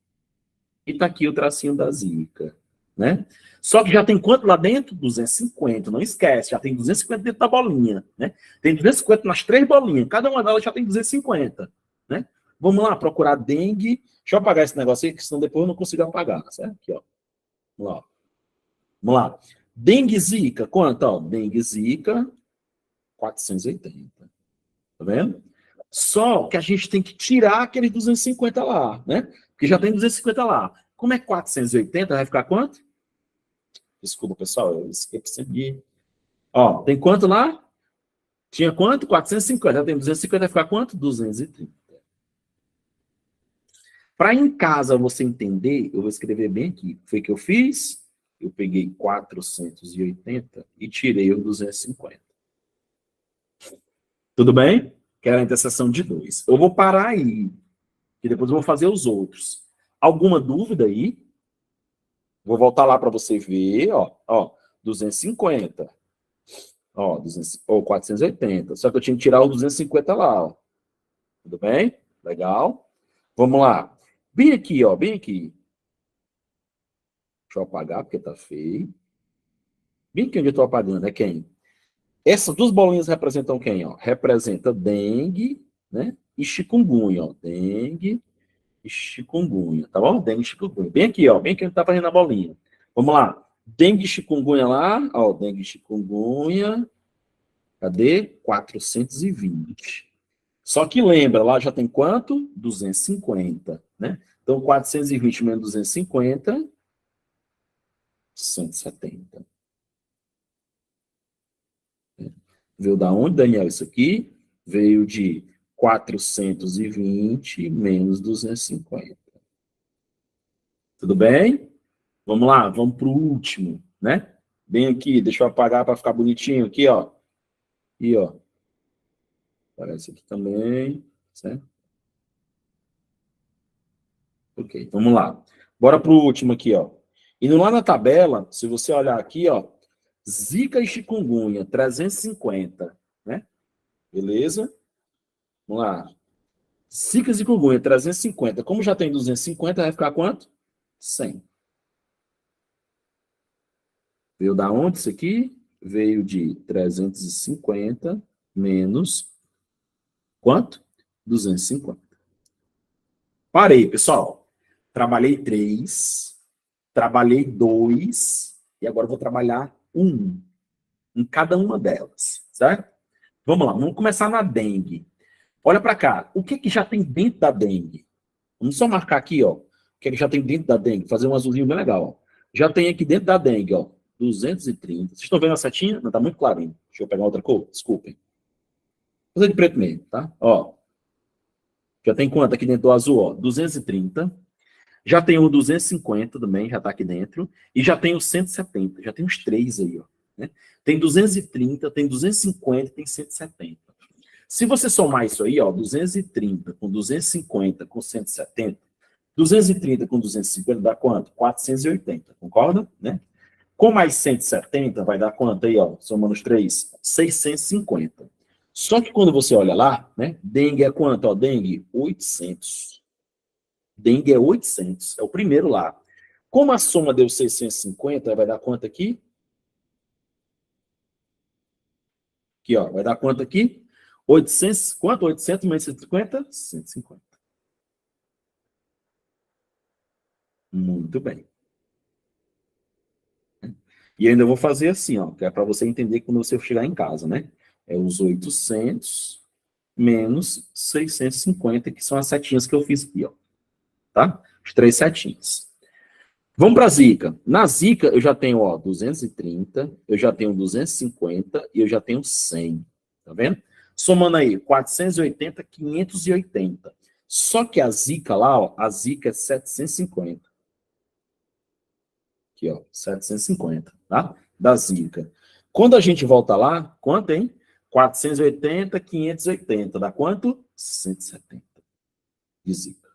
e tá aqui o tracinho da zika, né? Só que já tem quanto lá dentro? 250, não esquece, já tem 250 dentro da bolinha, né? Tem 250 nas três bolinhas, cada uma delas já tem 250, né? Vamos lá, procurar dengue. Deixa eu apagar esse negócio aí, que senão depois eu não consigo apagar, certo? Aqui, ó. Vamos lá. Vamos lá. Dengue zika, quanto? Ó, dengue zika, 480. Tá vendo? Só que a gente tem que tirar aqueles 250 lá, né? Porque já tem 250 lá. Como é 480, vai ficar quanto? Desculpa, pessoal, eu esqueci de... Ó, tem quanto lá? Tinha quanto? 450. Já tem 250, vai ficar quanto? 230. Para em casa você entender, eu vou escrever bem aqui. Foi o que eu fiz? Eu peguei 480 e tirei o 250. Tudo bem? Que era a interseção de 2. Eu vou parar aí, que depois eu vou fazer os outros. Alguma dúvida aí? Vou voltar lá para você ver, ó, 250. Ó, 200, ou 480. Só que eu tinha que tirar o 250 lá, ó. Tudo bem? Legal. Vamos lá. Bem aqui, ó, bem aqui. Deixa eu apagar, porque tá feio. Bem aqui onde eu tô apagando, é quem? Essas duas bolinhas representam quem, ó? Representa dengue, né? E chikungunya, ó. Dengue e chikungunya, tá bom? Dengue e chikungunya. Bem aqui, ó. Bem aqui onde tá fazendo a bolinha. Vamos lá. Dengue e chikungunya lá, ó. Dengue e chikungunya. Cadê? 420. Só que lembra, lá já tem quanto? 250, né? Então, 420 menos 250, 170. Veio da onde, Daniel, isso aqui? Veio de 420 menos 250. Tudo bem? Vamos lá, vamos para o último, né? Bem aqui, deixa eu apagar para ficar bonitinho aqui, ó. E, ó. Aparece aqui também, certo? Ok, vamos lá. Bora para o último aqui, ó. Indo lá na tabela, se você olhar aqui, ó, Zika e chikungunya, 350, né? Beleza? Vamos lá. Zika e chikungunya, 350. Como já tem 250, vai ficar quanto? 100. Veio da onde isso aqui? Veio de 350 menos quanto? 250. Parei, pessoal. Trabalhei 3, trabalhei 2, e agora vou trabalhar 1 em cada uma delas, certo? Vamos lá, vamos começar na dengue. Olha para cá, o que que já tem dentro da dengue? Vamos só marcar aqui, ó, o que que já tem dentro da dengue, fazer um azulzinho bem legal, ó. Já tem aqui dentro da dengue, ó, 230. Vocês estão vendo a setinha? Não, tá muito clarinho. Deixa eu pegar outra cor, desculpem. Vou fazer de preto mesmo, tá? Ó, já tem quanto aqui dentro do azul, ó? 230. Já tem o 250 também, já tá aqui dentro. E já tem o 170, já tem os três aí, ó. Né? Tem 230, tem 250, tem 170. Se você somar isso aí, ó, 230 com 250 com 170, 230 com 250 dá quanto? 480, concorda? Né? Com mais 170 vai dar quanto aí, ó? Somando os três, 650. Só que quando você olha lá, né? Dengue é quanto? Ó, dengue, 800. Dengue é 800, é o primeiro lá. Como a soma deu 650, vai dar quanto aqui? Aqui, ó, vai dar quanto aqui? 800, quanto? 800 menos 150? 150. Muito bem. E ainda vou fazer assim, ó, que é para você entender quando você chegar em casa, né? É os 800 menos 650, que são as setinhas que eu fiz aqui, ó. Tá? As três setinhas. Vamos para a Zika. Na Zika, eu já tenho, ó, 230, eu já tenho 250 e eu já tenho 100. Tá vendo? Somando aí, 480, 580. Só que a Zika lá, ó, a Zika é 750. Aqui, ó, 750, tá? Da Zika. Quando a gente volta lá, quanto, hein? 480, 580. Dá quanto? 170 de Zika.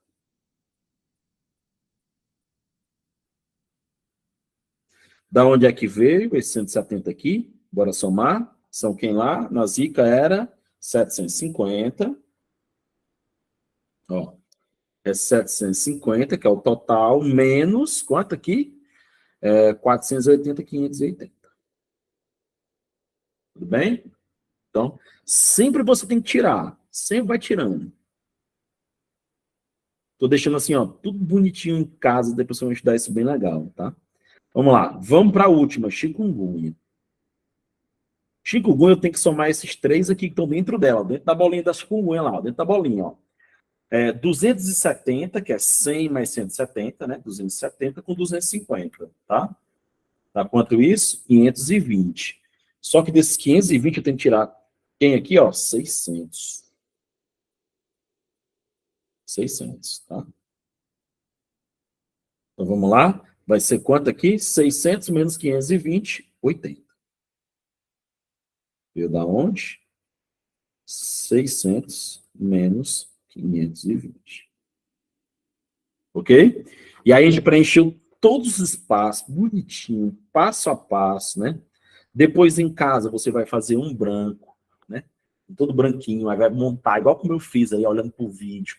Da onde é que veio esse 170 aqui? Bora somar. São quem lá? Na Zika era 750. Ó, é 750, que é o total, menos quanto aqui? 480, 580. Tudo bem? Então, sempre você tem que tirar. Sempre vai tirando. Tô deixando assim, ó, tudo bonitinho em casa, depois eu vou estudar isso bem legal, tá? Vamos lá, vamos para a última, chikungunya. Chikungunya eu tenho que somar esses três aqui que estão dentro dela, dentro da bolinha da chikungunya lá, dentro da bolinha, ó. 270, que é 100 mais 170, né? 270 com 250, tá? Dá quanto isso? 520. Só que desses 520 eu tenho que tirar quem aqui, ó? 600. 600, tá? Então vamos lá. Vai ser quanto aqui? 600 menos 520, 80. Veio da onde? 600 menos 520. Ok? E aí a gente preencheu todos os espaços, bonitinho, passo a passo, né? Depois em casa você vai fazer um branco, né? Todo branquinho, aí vai montar, igual como eu fiz aí, olhando pro vídeo.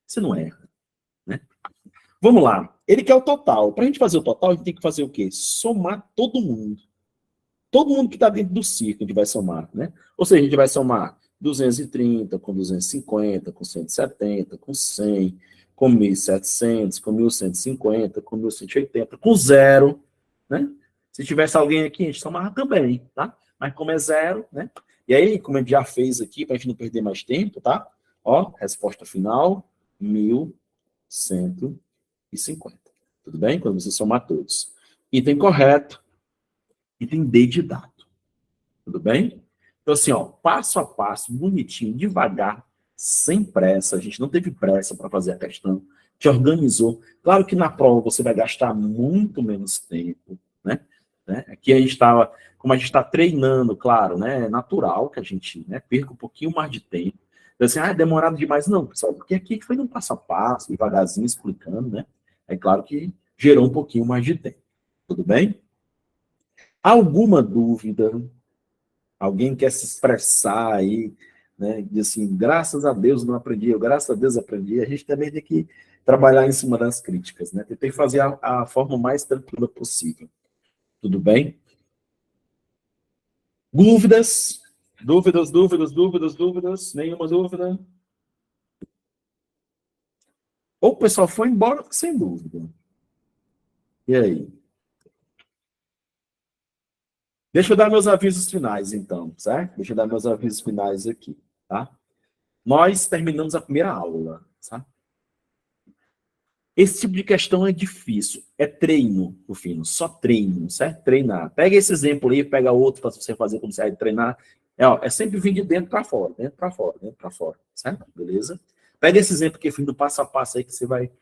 Você não erra, né? Vamos lá. Ele quer o total. Para a gente fazer o total, a gente tem que fazer o quê? Somar todo mundo. Todo mundo que está dentro do círculo a gente vai somar, né? Ou seja, a gente vai somar 230 com 250, com 170, com 100, com 1.700, com 1.150, com 1.180, com zero, né? Se tivesse alguém aqui, a gente somava também, tá? Mas como é zero, né? E aí, como a gente já fez aqui, para a gente não perder mais tempo, tá? Ó, resposta final, 1.150. Tudo bem? Quando você somar todos. Item correto, item D de dado. Tudo bem? Então, assim, ó, passo a passo, bonitinho, devagar, sem pressa. A gente não teve pressa para fazer a questão. Te organizou. Claro que na prova você vai gastar muito menos tempo, né? Aqui a gente estava, como a gente está treinando, claro, né? É natural que a gente, né, perca um pouquinho mais de tempo. Então, assim, é demorado demais. Não, pessoal, porque aqui foi um passo a passo, devagarzinho, explicando, né? É claro que gerou um pouquinho mais de tempo. Tudo bem? Alguma dúvida? Alguém quer se expressar aí, né? Diz assim, graças a Deus não aprendi, eu graças a Deus aprendi. A gente também tem que trabalhar em cima das críticas, né? Tentei fazer a forma mais tranquila possível. Tudo bem? Dúvidas? Dúvidas, dúvidas, dúvidas, dúvidas? Nenhuma dúvida? Ou o pessoal foi embora sem dúvida. E aí? Deixa eu dar meus avisos finais, então, certo? Deixa eu dar meus avisos finais aqui, tá? Nós terminamos a primeira aula, tá? Esse tipo de questão é difícil. É treino, no fim, só treino, certo? Treinar. Pega esse exemplo aí, pega outro para você fazer como você vai treinar. É sempre vir de dentro para fora, dentro para fora, dentro para fora, certo? Beleza? Pega esse exemplo aqui, fim do passo a passo aí, que você vai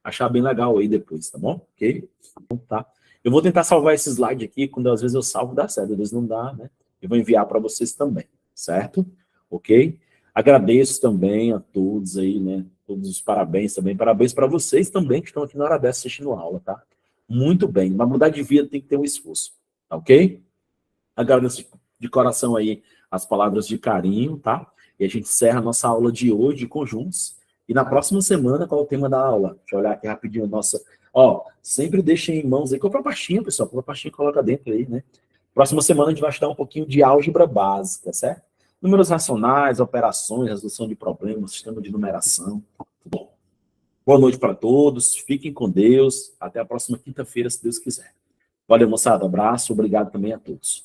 achar bem legal aí depois, tá bom? Ok? Então, tá. Eu vou tentar salvar esse slide aqui, quando às vezes eu salvo, dá certo, às vezes não dá, né? Eu vou enviar para vocês também, certo? Ok? Agradeço também a todos aí, né? Todos os parabéns também. Parabéns para vocês também que estão aqui na hora dessa assistindo a aula, tá? Muito bem. Mas mudar de vida tem que ter um esforço, tá ok? Agradeço de coração aí as palavras de carinho, tá? E a gente encerra a nossa aula de hoje de conjuntos. E na próxima semana, qual é o tema da aula? Deixa eu olhar aqui rapidinho a nossa... Ó, sempre deixem em mãos aí. Compra a pastinha, pessoal. Compra a pastinha e coloca dentro aí, né? Próxima semana a gente vai estudar um pouquinho de álgebra básica, certo? Números racionais, operações, resolução de problemas, sistema de numeração. Bom, boa noite para todos. Fiquem com Deus. Até a próxima quinta-feira, se Deus quiser. Valeu, moçada. Abraço. Obrigado também a todos.